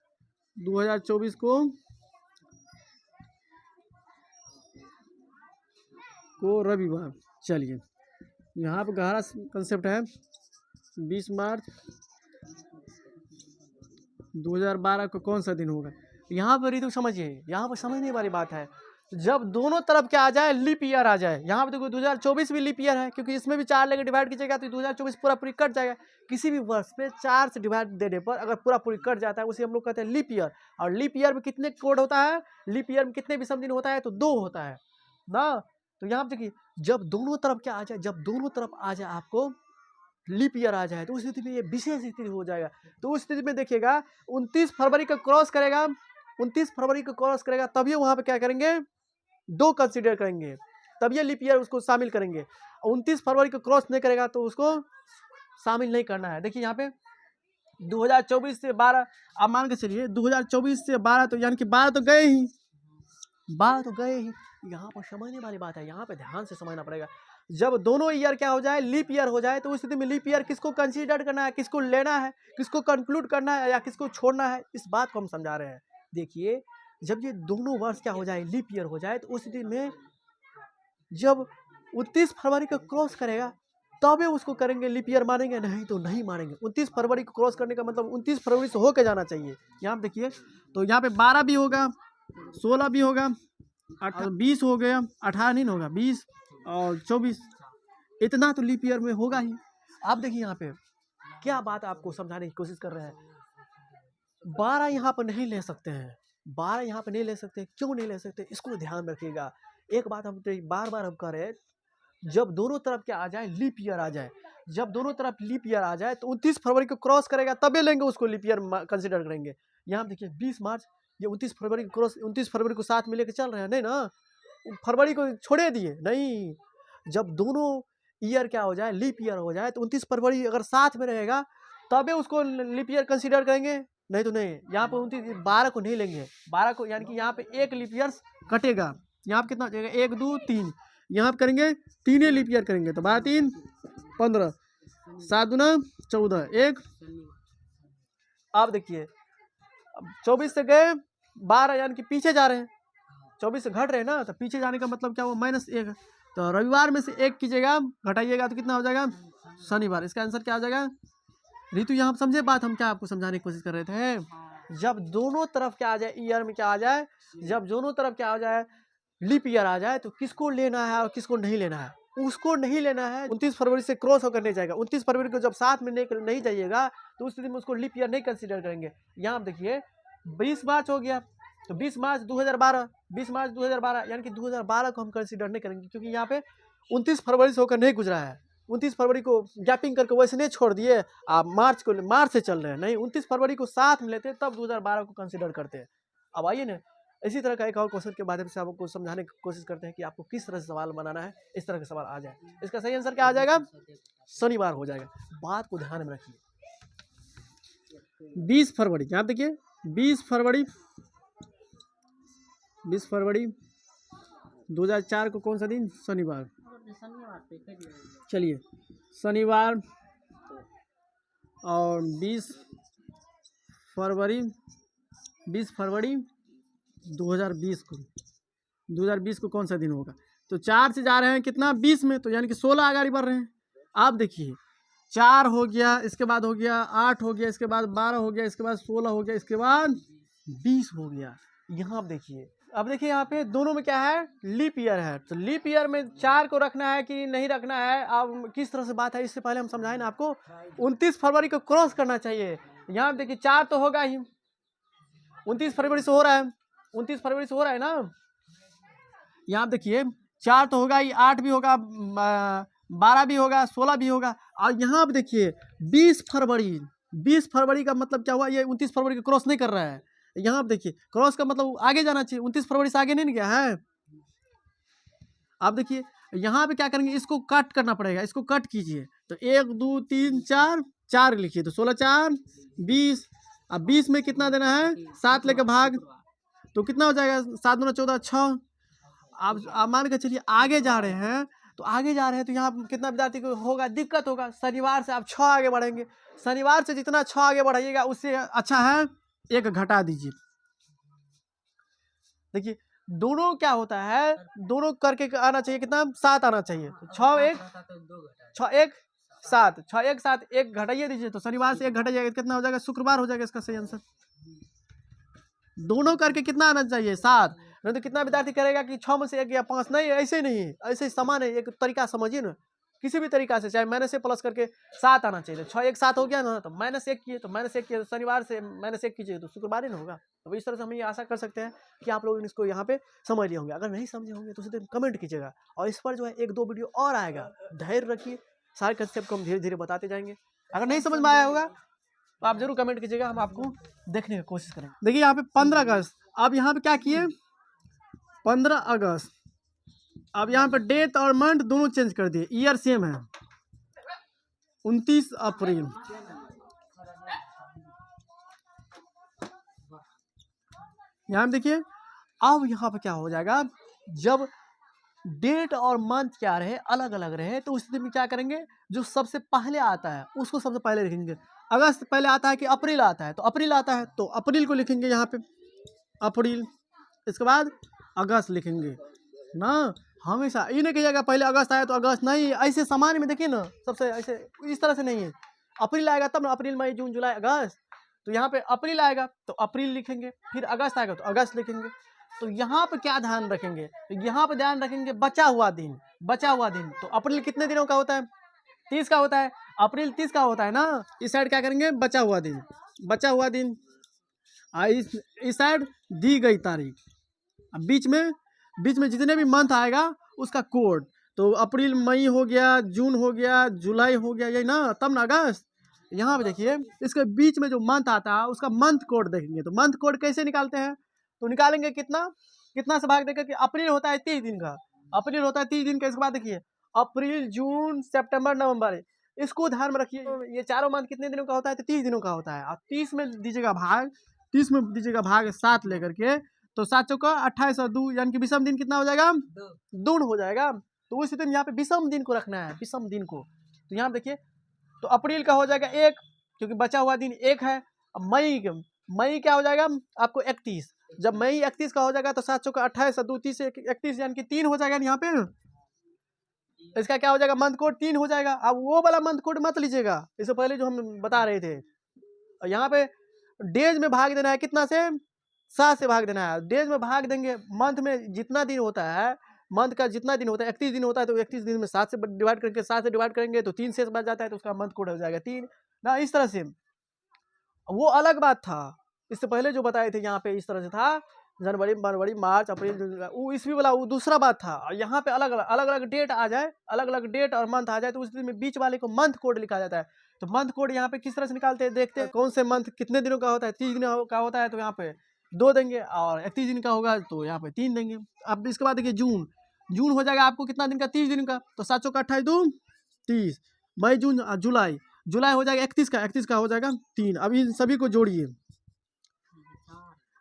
2024 को रविवार। चलिए, यहाँ पे गहरा कंसेप्ट है। 20 मार्च 2012 को कौन सा दिन होगा? यहाँ पर ऋतु समझिए, यहाँ पर समझने वाली बात है। जब दोनों तरफ क्या आ जाए, लीप ईयर आ जाए। यहाँ पे देखो 2024 भी लीप ईयर है, क्योंकि इसमें भी 4 लेकर डिवाइड कीजिएगा तो 2024 पूरा पूरी कट जाएगा। किसी भी वर्ष पे 4 से डिवाइड देने पर अगर पूरा पूरी कट जाता है, उसे हम लोग कहते हैं लीप ईयर। और लीप ईयर में कितने कोड होता है? लीप ईयर में कितने विषम दिन होता है? तो 2 होता है ना। तो यहाँ पे देखिए, जब दोनों तरफ क्या आ जाए, जब दोनों तरफ आ जाए आपको लीप ईयर आ जाए, तो उस स्थिति में ये विशेष स्थिति हो जाएगा। तो उस स्थिति में देखिएगा 29 फरवरी को क्रॉस करेगा, 29 फरवरी को क्रॉस करेगा, तभी वहां पे क्या करेंगे, 2 कंसीडर करेंगे, तब ये लीप ईयर उसको शामिल करेंगे। 29 फरवरी को क्रॉस नहीं करेगा तो उसको शामिल नहीं करना है। देखिए यहाँ पे 2024 से 12, आप मान के चलिए 2024 से 12, तो यानी कि 12 तो गए ही, 12 तो गए ही। यहाँ पर समझने वाली बात है, यहाँ पे ध्यान से समझना पड़ेगा। जब दोनों ईयर क्या हो जाए, लीप ईयर हो जाए, तो उस स्थिति में लीप ईयर किसको कंसीडर करना है, किसको लेना है, किसको कंक्लूड करना है या किसको छोड़ना है, इस बात को हम समझा रहे हैं। देखिए, जब ये दोनों वर्ष क्या हो जाए, लीप ईयर हो जाए, तो उस स्थिति में जब 29 फरवरी को क्रॉस करेगा तभी उसको करेंगे लीप ईयर मानेंगे, नहीं तो नहीं मानेंगे। 29 फरवरी को क्रॉस करने का मतलब 29 फरवरी से होके जाना चाहिए। यहाँ पे देखिए, तो यहाँ पे 12 भी होगा, 16 भी होगा, 20 हो गया, 18 नहीं होगा, 20 और 24, इतना तो लीप ईयर में होगा ही। आप देखिए यहाँ पे क्या बात आपको समझाने की कोशिश कर रहे हैं। 12 यहाँ पर नहीं ले सकते हैं, 12 यहाँ पे नहीं ले सकते। क्यों नहीं ले सकते, इसको ध्यान में रखिएगा। एक बात हम बार बार हम कह रहे हैं, जब दोनों तरफ क्या आ जाए, लीप ईयर आ जाए, जब दोनों तरफ लीप ईयर आ जाए तो 29 फरवरी को क्रॉस करेगा तभी लेंगे उसको, लीप ईयर कंसिडर करेंगे। यहाँ देखिए 20 मार्च, ये 29 फरवरी को क्रॉस, 29 फरवरी को साथ में लेकर चल रहे हैं, नहीं ना, फरवरी को छोड़े दिए नहीं। जब दोनों ईयर क्या हो जाए, लीप ईयर हो जाए, तो 29 फरवरी अगर साथ में रहेगा तभी उसको लीप ईयर कंसिडर करेंगे, नहीं तो नहीं। यहाँ पे 12 को नहीं लेंगे, 12 को, यानी कि यहाँ पे एक लीप ईयर कटेगा। यहाँ पे कितना हो जाएगा, 1 2 3, यहाँ पे करेंगे 3 लीप ईयर करेंगे, तो 12 3 15, 7 दूना 14, 1। आप देखिए 24 से गए 12, यानी कि पीछे जा रहे हैं, 24 से घट रहे हैं ना, तो पीछे जाने का मतलब क्या हुआ, -1। तो रविवार में से 1 कीजिएगा, घटाइएगा तो कितना हो जाएगा, शनिवार। इसका आंसर क्या आ जाएगा ऋतु। यहाँ समझे बात, हम क्या आपको समझाने की कोशिश कर रहे थे। जब दोनों तरफ क्या आ जाए, ईयर में क्या आ जाए, जब दोनों तरफ क्या आ जाए, लीप ईयर आ जाए, तो किसको लेना है और किसको नहीं लेना है, उसको नहीं लेना है। 29 फरवरी से क्रॉस होकर नहीं जाएगा। 29 फरवरी को जब साथ में नहीं जाइएगा तो उस स्थिति में उसको लीप ईयर नहीं कंसीडर करेंगे। यहाँ देखिए 20 मार्च हो गया, तो 20 मार्च 2012, 20 मार्च 2012, यानी कि 2012 को हम कंसीडर नहीं करेंगे, क्योंकि यहाँ पे 29 फरवरी से होकर नहीं गुजरा है। 29 फरवरी को गैपिंग करके वैसे नहीं छोड़ दिए, आप मार्च से चल रहे हैं, नहीं, 29 फरवरी को साथ में लेते तब 2012 को कंसीडर करते हैं। अब आइए ना, इसी तरह का एक और क्वेश्चन के माध्यम से आपको समझाने की कोशिश करते हैं कि आपको किस तरह से सवाल बनाना है, इस तरह का सवाल आ जाए। इसका सही आंसर क्या आ जाएगा, शनिवार हो जाएगा। बात को ध्यान में रखिए। 20 फरवरी, यहाँ देखिए 20 फरवरी 2004 को कौन सा दिन, शनिवार। चलिए शनिवार, और 20 फरवरी 2020 को कौन सा दिन होगा। तो 4 से जा रहे हैं कितना, 20 में, तो यानी कि 16 आगे बढ़ रहे हैं। आप देखिए 4 हो गया, इसके बाद हो गया 8 हो गया, इसके बाद 12 हो गया, इसके बाद 16 हो गया, इसके बाद 20 हो गया। यहाँ आप देखिए, अब देखिए यहाँ पे दोनों में क्या है, लीप ईयर है। तो लीप ईयर में 4 को रखना है कि नहीं रखना है, अब किस तरह से बात है, इससे पहले हम समझाएं ना आपको। 29 फरवरी को क्रॉस करना चाहिए। यहाँ देखिए 4 तो होगा ही, 29 फरवरी से हो रहा है, 29 फरवरी से हो रहा है ना। यहाँ आप देखिए 4 तो होगा ही, 8 भी होगा, 12 भी होगा, 16 भी होगा। और यहाँ आप देखिए 20 फरवरी, 20 फरवरी का मतलब क्या हुआ, ये 29 फरवरी को क्रॉस नहीं कर रहा है। यहाँ आप देखिए क्रॉस का मतलब आगे जाना चाहिए, 29 फरवरी से आगे नहीं गया है। आप देखिए यहाँ पे क्या करेंगे, इसको कट करना पड़ेगा, इसको कट कीजिए। तो 1 2 3 4, 4 लिखिए, तो 16 4 20। अब 20 में कितना देना है, 7 लेके भाग, तो कितना हो जाएगा, 7 दूना 14 6। आप मान के चलिए आगे जा रहे हैं, तो आगे जा रहे हैं तो यहाँ कितना विद्यार्थी को होगा, दिक्कत होगा। शनिवार से आप 6 आगे बढ़ेंगे, शनिवार से जितना 6 आगे बढ़ाइएगा उससे अच्छा है 1 घटा दीजिए। देखिए दोनों क्या होता है, दोनों करके आना चाहिए, कितना 7 आना चाहिए। तो 6 1 6 1 7, 6 1 7, 1 घटाइए दीजिए, तो शनिवार से 1 घटा जाएगा, कितना हो जाएगा, शुक्रवार हो जाएगा इसका सही आंसर। दोनों करके कितना आना चाहिए, 7। नहीं तो कितना विद्यार्थी करेगा कि 6 में से 1 या 5, नहीं, ऐसे नहीं, ऐसे समान है, एक तरीका समझिए ना, किसी भी तरीका से, चाहे माइनस से प्लस करके 7 आना चाहिए। तो 6 1 7 हो गया ना, तो -1 किए, तो -1 किए, तो शनिवार से -1 कीजिए तो शुक्रवार ही ना होगा। तो इस तरह से हम ये आशा कर सकते हैं कि आप लोग इसको यहाँ पे समझ लिए होंगे। अगर नहीं समझे होंगे तो उसे कमेंट कीजिएगा, और इस पर जो है 1 2 वीडियो और आएगा। धैर्य रखिए, सारे कंसेप्ट को हम धीरे धीरे बताते जाएंगे। अगर नहीं समझ में आया होगा तो आप जरूर कमेंट कीजिएगा, हम आपको देखने की कोशिश करेंगे। देखिए यहाँ पे 15 अगस्त, अब यहाँ पे क्या किए, 15 अगस्त, अब यहाँ पे डेट और मंथ दोनों चेंज कर दिए, ईयर सेम है, 29 अप्रैल। यहाँ देखिए अब यहाँ पे क्या हो जाएगा, जब डेट और मंथ क्या रहे, अलग अलग रहे, तो उस स्थिति में क्या करेंगे, जो सबसे पहले आता है उसको सबसे पहले लिखेंगे। अगस्त पहले आता है कि अप्रैल आता है, तो अप्रैल आता है तो अप्रैल को लिखेंगे यहाँ पे, अप्रैल। इसके बाद अगस्त लिखेंगे ना, हमेशा ये नहीं कहिएगा पहले अगस्त आया तो अगस्त, नहीं, ऐसे सामान्य में देखिए ना, सबसे ऐसे इस तरह से नहीं है। अप्रैल आएगा तब ना, अप्रैल मई जून जुलाई अगस्त, तो यहाँ पे अप्रैल आएगा तो अप्रैल लिखेंगे, फिर अगस्त आएगा तो अगस्त लिखेंगे। तो यहाँ पे क्या ध्यान रखेंगे, तो यहाँ पे ध्यान रखेंगे बचा हुआ दिन, बचा हुआ दिन। तो अप्रैल कितने दिनों का होता है, 30 का होता है, अप्रैल 30 का होता है ना। इस साइड क्या करेंगे, बचा हुआ दिन, बचा हुआ दिन, इस साइड दी गई तारीख। अब बीच में जितने भी मंथ आएगा उसका कोड, तो अप्रैल मई हो गया, जून हो गया, जुलाई हो गया, यही ना, तब ना अगस्त। यहाँ पे देखिए इसके बीच में जो मंथ आता है उसका मंथ कोड देखेंगे। तो मंथ कोड कैसे निकालते हैं, तो निकालेंगे कितना से भाग देकर कि अप्रैल होता है 30 दिन का, अप्रैल होता है 30 दिन का। इसके बाद देखिए अप्रैल जून सितंबर नवंबर, इसको ध्यान में रखिए, ये चारों मंथ कितने दिनों का होता है, तो 30 दिनों का होता है। और 30 में दीजिएगा भाग, 30 में दीजिएगा भाग 7 लेकर के, तो 7 चौका 28 और 2, यानी कि विषम दिन कितना हो जाएगा, 2 हो जाएगा। तो उस स्थिति में यहाँ पे विषम दिन को रखना है, विषम दिन को। तो यहाँ देखिए तो अप्रैल का हो जाएगा 1, क्योंकि बचा हुआ दिन 1 है। अब मई क्या हो जाएगा आपको 31, जब मई 31 का हो जाएगा तो 7 चौका 28 और 2 30 31, यानी कि 3 हो जाएगा यहाँ पे। इसका क्या हो जाएगा, मंथ कोड 3 हो जाएगा। अब वो वाला मंथ कोड मत लीजिएगा, इससे पहले जो हम बता रहे थे। यहाँ पे डेज में भाग देना है, कितना से, 7 से भाग देना है। डेज में भाग देंगे, मंथ में जितना दिन होता है, मंथ का जितना दिन होता है, 31 दिन होता है, तो 31 दिन में 7 से डिवाइड करके, 7 से डिवाइड करेंगे तो 3 से बच जाता है, तो उसका मंथ कोड हो जाएगा 3 ना। इस तरह से वो अलग बात था, इससे पहले जो बताए थे यहाँ पे इस तरह से था, जनवरी फरवरी मार्च अप्रैल, वो ईस्वी वाला वो दूसरा बात था। और यहाँ पे अलग अलग डेट आ जाए, अलग अलग डेट और मंथ आ जाए, तो उस स्थिति में बीच वाले को मंथ कोड लिखा जाता है। तो मंथ कोड यहाँ पे किस तरह से निकालते हैं, देखते हैं कौन से मंथ कितने दिनों का होता है। 30 दिन का होता है तो यहाँ पे 2 देंगे, और 31 दिन का होगा तो यहाँ पे 3 देंगे। अब इसके बाद देखिए जून हो जाएगा आपको कितना दिन का, 30 दिन का, तो 7 चौका 28 2 30। मई जून जुलाई हो जाएगा 31 का हो जाएगा 3। अब इन सभी को जोड़िए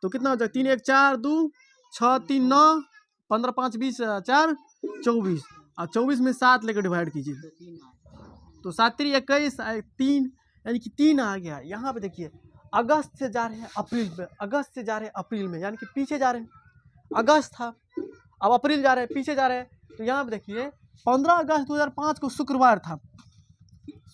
तो कितना हो जाएगा, 3 1 4 2 6 3 9 15 5 20 4 24, और 24 में 7 लेकर डिवाइड कीजिए, तो 7 3 21 3, यानी कि 3 आ गया। यहाँ पे देखिए अगस्त से जा रहे हैं अप्रैल में, अगस्त से जा रहे हैं अप्रैल में, यानी कि पीछे जा रहे हैं। अगस्त था, अब अप्रैल जा रहे हैं, पीछे जा रहे हैं। तो यहाँ पे देखिए 15 अगस्त 2005 को शुक्रवार था, तो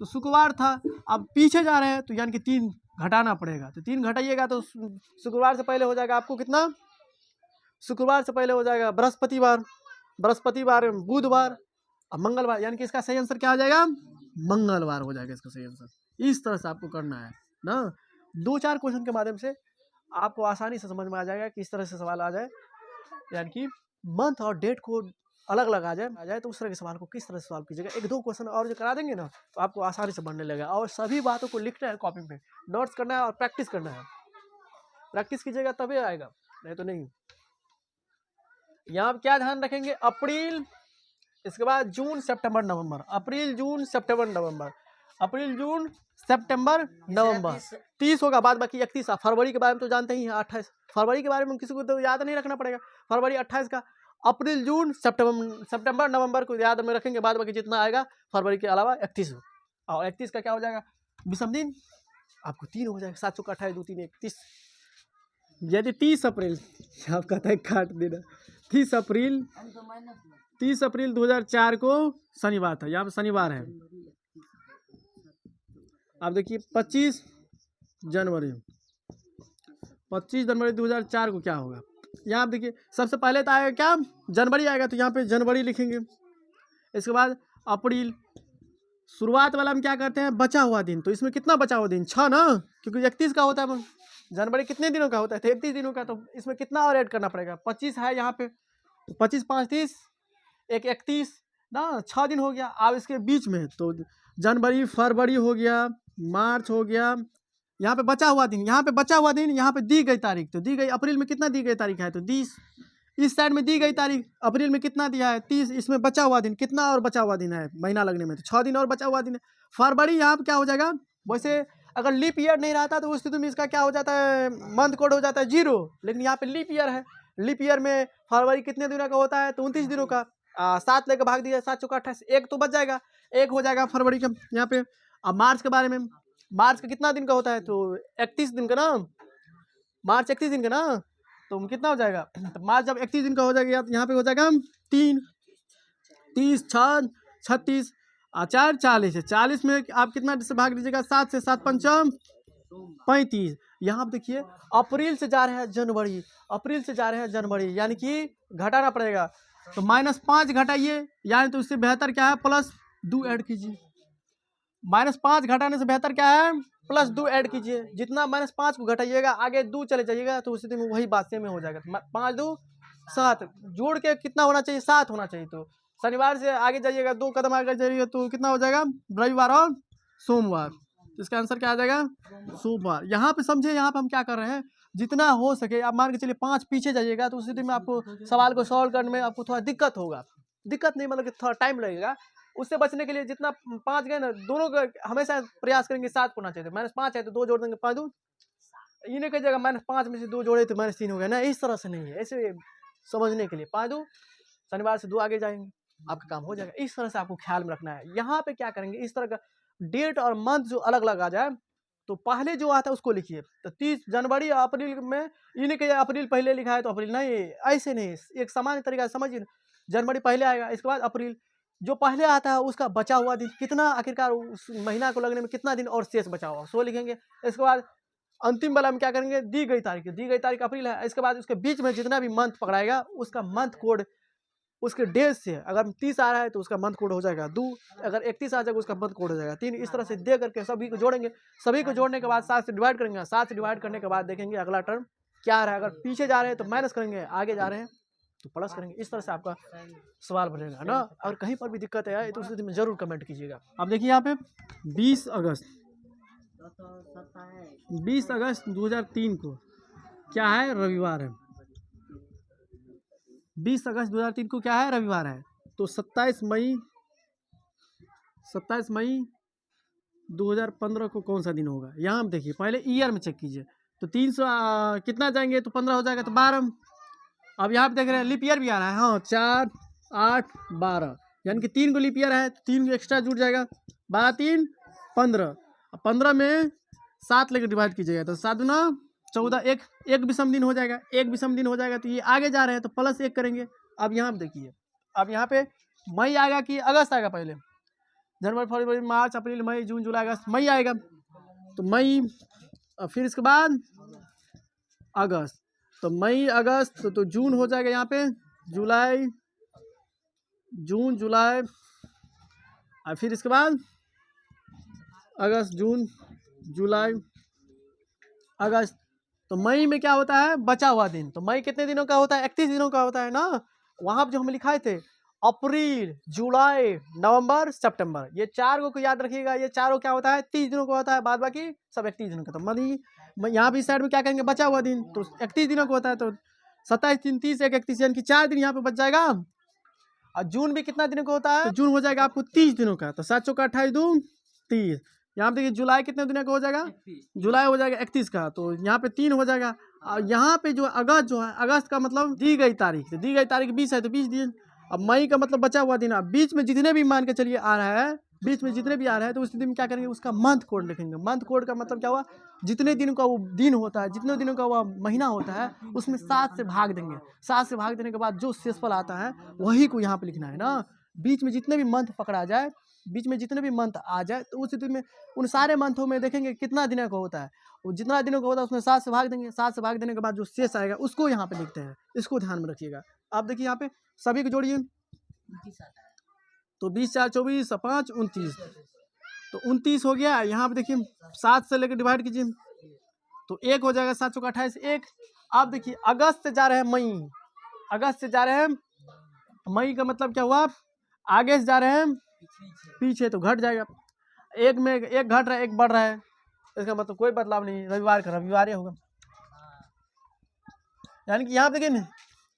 शुक्रवार था, अब पीछे जा रहे हैं, तो यानी कि 3 घटाना पड़ेगा। तो 3 घटाइएगा तो शुक्रवार से पहले हो जाएगा आपको कितना, शुक्रवार से पहले हो जाएगा बृहस्पतिवार, बुधवार और मंगलवार, यानी कि इसका सही आंसर क्या आ जाएगा, मंगलवार हो जाएगा इसका सही आंसर। इस तरह से आपको करना है ना। 2-4 क्वेश्चन के माध्यम से आपको आसानी से समझ में आ जाएगा कि इस तरह से सवाल आ जाए, यानी कि मंथ और डेट को अलग अलग आ जाए तो उस तरह के सवाल को किस तरह से सॉल्व कीजिएगा। एक दो क्वेश्चन और जो करा देंगे ना तो आपको आसानी से बनने लगेगा। और सभी बातों को लिखना है कॉपी में, नोट्स करना है और प्रैक्टिस करना है। प्रैक्टिस कीजिएगा तभी आएगा, नहीं तो नहीं। यहाँ क्या ध्यान रखेंगे, अप्रैल, इसके बाद जून सितंबर नवंबर, अप्रैल जून सितंबर नवंबर, अप्रैल जून सितंबर नवंबर, 30 होगा, बाद बाकी 31। फरवरी के बारे में तो जानते ही हैं, 28 फरवरी के बारे में किसी को तो याद नहीं रखना पड़ेगा, फरवरी 28 का। अप्रैल जून सितंबर नवंबर को याद में रखेंगे, बाद बाकी जितना आएगा फरवरी के अलावा 31। और 31 का क्या हो जाएगा, विषम दिन, आपको 3 हो जाएगा, 7 का 28 2 3 31। यदि 30 अप्रैल आप कहता है काट देना, 30 अप्रैल 2004 को शनिवार था, यहाँ पे शनिवार है। आप देखिए 25 जनवरी 2004 को क्या होगा, यहाँ पे देखिए सबसे पहले तो आएगा क्या, जनवरी आएगा, तो यहाँ पे जनवरी लिखेंगे। इसके बाद अप्रैल, शुरुआत वाला हम क्या करते हैं, बचा हुआ दिन, तो इसमें कितना बचा हुआ दिन, 6 ना, क्योंकि 31 का होता है। जनवरी कितने दिनों का होता है, 33 दिनों का, तो इसमें कितना और ऐड करना पड़ेगा, 25 है यहाँ पे, 25 5 30, एक 31 ना, 6 दिन हो गया। अब इसके बीच में तो जनवरी फरवरी हो गया, मार्च हो गया, यहाँ पे बचा हुआ दिन, यहाँ पे बचा हुआ दिन, यहाँ पे दी गई तारीख, तो दी गई अप्रैल में कितना दी गई तारीख है, तो 30, इस साइड में दी गई तारीख अप्रैल में कितना दिया है 30, इसमें बचा हुआ दिन कितना और बचा हुआ दिन है महीना लगने में, तो 6 दिन और बचा हुआ दिन है। फरवरी यहाँ पे क्या हो जाएगा, वैसे अगर लीप ईयर नहीं रहता तो उस स्थिति में इसका क्या हो जाता है, मंथ कोड हो जाता है 0, लेकिन यहाँ पे लीप ईयर है, लीप ईयर में फरवरी कितने दिनों का होता है, तो 29 दिनों का, 7 लेकर भाग दिया, 7 चौका 28, एक तो बच जाएगा, एक हो जाएगा फरवरी का यहाँ पे। अब मार्च के बारे में, मार्च का कितना दिन का होता है, तो 31 दिन का ना, मार्च 31 दिन का ना, तो कितना हो जाएगा, तो मार्च जब 31 दिन का हो जाएगा तो यहाँ पे हो जाएगा 3 30 6 36 4 40 है, 40 में आप कितना से भाग दीजिएगा, 7 से, 7 पंचम 35। यहाँ पे देखिए अप्रैल से जा रहे हैं जनवरी, अप्रैल से जा रहे हैं जनवरी, यानी कि घटाना पड़ेगा, तो -5 घटाइए, यानी तो इससे बेहतर क्या है, +2 ऐड कीजिए। -5 घटाने से बेहतर क्या है, +2 ऐड कीजिए, जितना -5 को घटाइएगा आगे 2 चले जाइएगा तो उस स्थिति में वही बात सेम में हो जाएगा। 5 2 7 जोड़ के कितना होना चाहिए, 7 होना चाहिए, तो शनिवार से आगे जाइएगा 2 कदम आगे जाइएगा तो कितना हो जाएगा, रविवार और सोमवार, तो इसका आंसर क्या आ जाएगा, सोमवार। यहाँ पे समझे, यहाँ पे हम क्या कर रहे हैं, जितना हो सके आप मान के चलिए 5 पीछे जाइएगा तो उस स्थिति में आपको सवाल को सॉल्व करने में आपको थोड़ा दिक्कत होगा, दिक्कत नहीं मतलब कि थोड़ा टाइम लगेगा। उससे बचने के लिए जितना 5 गए ना, दोनों का हमेशा प्रयास करेंगे 7 होना चाहिए, -5 है तो 2 जोड़ देंगे 5 2, ये नहीं कहिएगा -5 में से 2 जोड़े तो -3 हो गया ना, इस तरह से नहीं है, ऐसे समझने के लिए 5 2, शनिवार से 2 आगे जाएंगे, आपका काम हो जाएगा। इस तरह से आपको ख्याल में रखना है। यहाँ पे क्या करेंगे, इस तरह का डेट और मंथ जो अलग अलग आ जाए तो पहले जो आता है उसको लिखिए, तो 30 जनवरी अप्रैल में, ये नहीं कहिए अप्रैल पहले लिखा है तो अप्रैल, नहीं ऐसे नहीं, एक सामान्य तरीका से समझिए, जनवरी पहले आएगा, इसके बाद अप्रैल, जो पहले आता है उसका बचा हुआ दिन कितना, आखिरकार उस महीना को लगने में कितना दिन और शेष बचा हुआ, सो लिखेंगे। इसके बाद अंतिम वाला हम क्या करेंगे, दी गई तारीख अप्रैल है, इसके बाद उसके बीच में जितना भी मंथ पकड़ाएगा उसका मंथ कोड, उसके डेज से अगर 30 आ रहा है तो उसका मंथ कोड हो जाएगा 2, अगर 31 आ जाएगा उसका मंथ कोड हो जाएगा 3, इस तरह से दे करके सभी को जोड़ेंगे, सभी को जोड़ने के बाद 7 से डिवाइड करेंगे, 7 से डिवाइड करने के बाद देखेंगे अगला टर्म क्या आ रहा है, अगर पीछे जा रहे हैं तो माइनस करेंगे, आगे जा रहे हैं तो प्लस करेंगे। इस तरह से आपका सवाल बनेगा ना। और कहीं पर भी दिक्कत है तो उस स्थिति में जरूर कमेंट कीजिएगा। अब देखिए यहाँ पे 20 अगस्त 2003 को क्या है, रविवार है, 20 अगस्त 2003 को क्या है, रविवार है, तो 27 मई 2015 को कौन सा दिन होगा, यहाँ हम देखिए पहले ईयर में चेक कीजिए, तो 300 कितना जाएंगे तो 15 हो जाएगा तो 12। अब यहाँ पे देख रहे हैं लीप ईयर भी आ रहा है, हाँ 4 8 12, यानी कि 3 को लीप ईयर है तो 3 को एक्स्ट्रा जुड़ जाएगा, 12 3 15, 15 में 7 लेकर डिवाइड कीजिएगा तो 7 गुना 14, एक विषम दिन हो जाएगा, एक विषम दिन हो जाएगा, तो ये आगे जा रहे हैं तो +1 करेंगे। अब यहाँ पे देखिए, अब यहाँ पे मई आएगा कि अगस्त आएगा, पहले जनवरी फरवरी मार्च अप्रैल मई जून जुलाई अगस्त, मई आएगा, तो मई, फिर इसके बाद अगस्त, तो मई अगस्त तो जून हो जाएगा, यहाँ पे जुलाई जून जुलाई, और फिर इसके बाद अगस्त जून जुलाई अगस्त, तो मई में क्या होता है, बचा हुआ दिन। तो मई कितने दिनों का होता है, 31 दिनों का होता है ना। वहां पर जो हम लिखाए थे अप्रैल, जुलाई, नवंबर, सितंबर, ये 4 को याद रखिएगा। ये चारों क्या होता है, 30 दिनों का होता है, बाद बाकी सब 31 दिनों का। तो मई यहाँ भी साइड में क्या करेंगे, बचा हुआ दिन, तो 31 दिनों का होता है। तो 27, 3, 30, 1, 31 यानी कि 4 दिन यहाँ पे बच जाएगा। और जून भी कितना दिनों का होता है, तो जून हो जाएगा आपको 30 दिनों का। तो 7 चौका 28 दूं 30। यहाँ पे देखिए जुलाई कितने दिनों का हो जाएगा, जुलाई हो जाएगा 31 का। तो यहाँ पे 3 हो जाएगा। और यहाँ पे जो अगस्त जो है, अगस्त का मतलब दी गई तारीख, तो दी गई तारीख 20 है तो 20 दिन। अब मई का मतलब बचा हुआ दिन। अब बीच में जितने भी मान के चलिए आ रहा है, बीच में जितने भी आ रहा है, तो उस स्थिति में क्या करेंगे, उसका मंथ कोड लिखेंगे। मंथ कोड का मतलब क्या हुआ, जितने दिन का वो दिन होता है, जितने दिनों का वो महीना होता है, उसमें 7 से भाग देंगे। 7 से भाग देने के बाद जो शेषफल आता है वही को यहाँ पे लिखना है ना। बीच में जितने भी मंथ पकड़ा जाए, बीच में जितने भी मंथ आ जाए, तो उस स्थिति में उन सारे मंथों में देखेंगे कितना दिनों का होता है, वो जितना दिनों का होता है उसमें 7 से भाग देंगे। 7 से भाग देने के बाद जो शेष आएगा उसको यहाँ पे लिखते हैं। इसको ध्यान में रखिएगा। आप देखिए यहाँ पे सभी को जोड़िए, तो 20 4 24 5 29, तो 29 हो गया। यहाँ पे देखिए 7 से लेकर डिवाइड कीजिए, तो 1 हो जाएगा, 7 चौका 28 1। आप देखिए अगस्त से जा रहे हैं मई, अगस्त से जा रहे हैं मई का मतलब क्या हुआ, आगे से जा रहे हैं पीछे, तो घट जाएगा। एक में एक घट रहा है, एक बढ़ रहा है, इसका मतलब कोई बदलाव नहीं, रविवार का रविवार ही होगा। यानी कि यहाँ पे देखिए ना,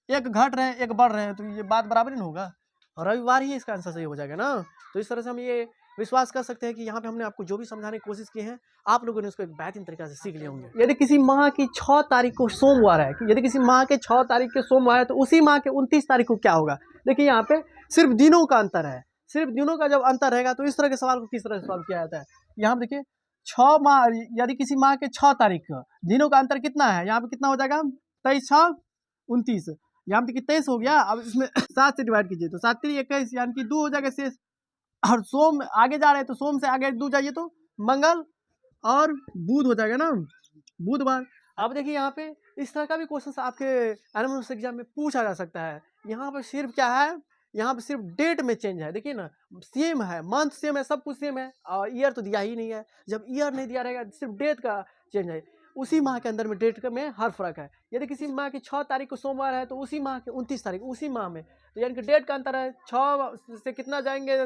एक घट रहे हैं एक बढ़ रहे हैं, तो ये बात बराबर ही नहीं होगा, रविवार ही इसका आंसर सही हो जाएगा ना। तो इस तरह से हम ये विश्वास कर सकते हैं कि यहाँ पे हमने आपको जो भी समझाने की कोशिश की है, आप लोगों ने उसको एक बेहतरीन तरीके से सीख लिए होंगे। यदि किसी माह की 6 तारीख को सोमवार है, यदि किसी माह के 6 तारीख के सोमवार है, तो उसी माह के 29 तारीख को क्या होगा। देखिए यहाँ पे सिर्फ दिनों का अंतर है, सिर्फ दिनों का जब अंतर रहेगा तो इस तरह के सवाल को किस तरह से सॉल्व किया जाता है। यहाँ पे देखिए 6 माह, यदि किसी माह के 6 तारीख का दिनों का अंतर कितना है, यहाँ पे कितना हो जाएगा, 23 6 29, यहाँ पे 23 हो गया। अब इसमें 7 से डिवाइड कीजिए, तो 7 3 21 यानी कि 2 हो जाएगा शेष। और सोम आगे जा रहे हैं, तो सोम से आगे 2 जाइए तो मंगल और बुध हो जाएगा ना, बुधवार। अब देखिए यहाँ पे इस तरह का भी क्वेश्चन आपके एनुअल एग्जाम में पूछा जा सकता है। यहाँ पर सिर्फ क्या है, यहाँ पे सिर्फ डेट में चेंज है। देखिए ना, सेम है, मंथ सेम है, सब कुछ सेम है, और ईयर तो दिया ही नहीं है। जब ईयर नहीं दिया रहेगा, सिर्फ डेट का चेंज है, उसी माह के अंदर में डेट में हर फर्क है। यदि किसी माह की 6 तारीख को सोमवार है, तो उसी माह के 29 तारीख उसी माह में, तो यानी कि डेट का अंतर है। 6 से कितना जाएंगे,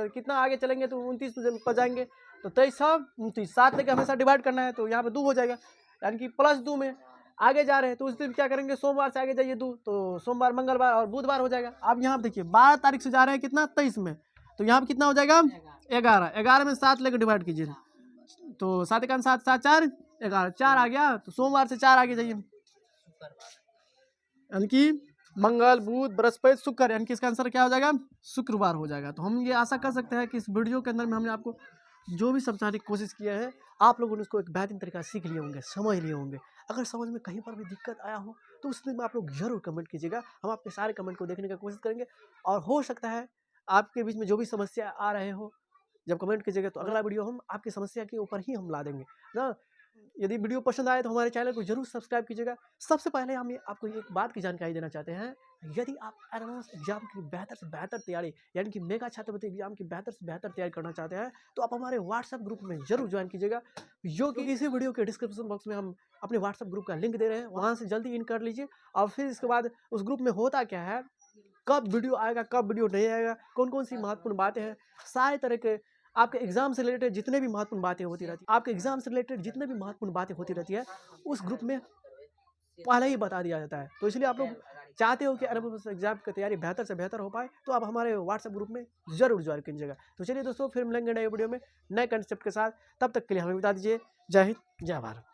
कितना आगे चलेंगे तो 29 पर जाएंगे, तो 23 29, 7 लेके हमेशा डिवाइड करना है, तो यहाँ पे 2 हो जाएगा, यानी कि +2 में आगे जा रहे हैं, तो उस दिन क्या करेंगे, सोमवार से आगे जाइए 2, तो सोमवार मंगलवार और बुधवार हो जाएगा। अब यहाँ पे देखिए 12 तारीख से जा रहे हैं कितना, 23 में, तो यहाँ पे कितना हो जाएगा, 11। 11 में 7 लेकर डिवाइड कीजिए, तो 7 1 7 7 4 11, 4 आ गया, तो सोमवार से 4 आगे जाइए, यानी कि मंगल बुध बृहस्पति शुक्र, यानी कि इसका आंसर क्या हो जाएगा, शुक्रवार हो जाएगा। तो हम ये आशा कर सकते हैं कि इस वीडियो के अंदर में हमने आपको जो भी समझाने की कोशिश किया है, आप लोगों ने उसको एक बेहतरीन तरीका सीख लिए होंगे, समझ लिए होंगे। अगर समझ में कहीं पर भी दिक्कत आया हो, तो उस दिन में आप लोग जरूर कमेंट कीजिएगा, हम आपके सारे कमेंट को देखने की कोशिश करेंगे। और हो सकता है आपके बीच में जो भी समस्या आ रहे हो, जब कमेंट कीजिएगा तो अगला वीडियो हम आपकी समस्या के ऊपर ही हम ला देंगे ना। यदि वीडियो पसंद आए तो हमारे चैनल को जरूर सब्सक्राइब कीजिएगा। सबसे पहले हम आपको एक बात की जानकारी देना चाहते हैं, यदि आप एडवांस एग्जाम की बेहतर से बेहतर तैयारी, यानी कि मेगा छात्रवृत्ति एग्जाम की बेहतर से बेहतर तैयारी करना चाहते हैं, तो आप हमारे व्हाट्सएप ग्रुप में जरूर ज्वाइन कीजिएगा, जो कि इसी वीडियो के डिस्क्रिप्शन बॉक्स में हम अपने व्हाट्सएप ग्रुप का लिंक दे रहे हैं, वहाँ से जल्दी इन कर लीजिए। और फिर इसके बाद उस ग्रुप में होता क्या है, कब वीडियो आएगा कब वीडियो नहीं आएगा, कौन कौन सी महत्वपूर्ण बातें हैं, सारे तरह के आपके एग्जाम से रिलेटेड जितने भी महत्वपूर्ण बातें होती रहती है, आपके एग्जाम से रिलेटेड जितने भी महत्वपूर्ण बातें होती रहती है, उस ग्रुप में पहले ही बता दिया जाता है। तो इसलिए आप लोग चाहते हो कि एग्जाम की तैयारी बेहतर से बेहतर हो पाए, तो आप हमारे व्हाट्सएप ग्रुप में जरूर ज्वाइन कीजिएगा। तो चलिए दोस्तों, फिर मिलेंगे नए वीडियो में नए कंसेप्ट के साथ, तब तक के लिए हमें बता दीजिए। जय हिंद जय भारत।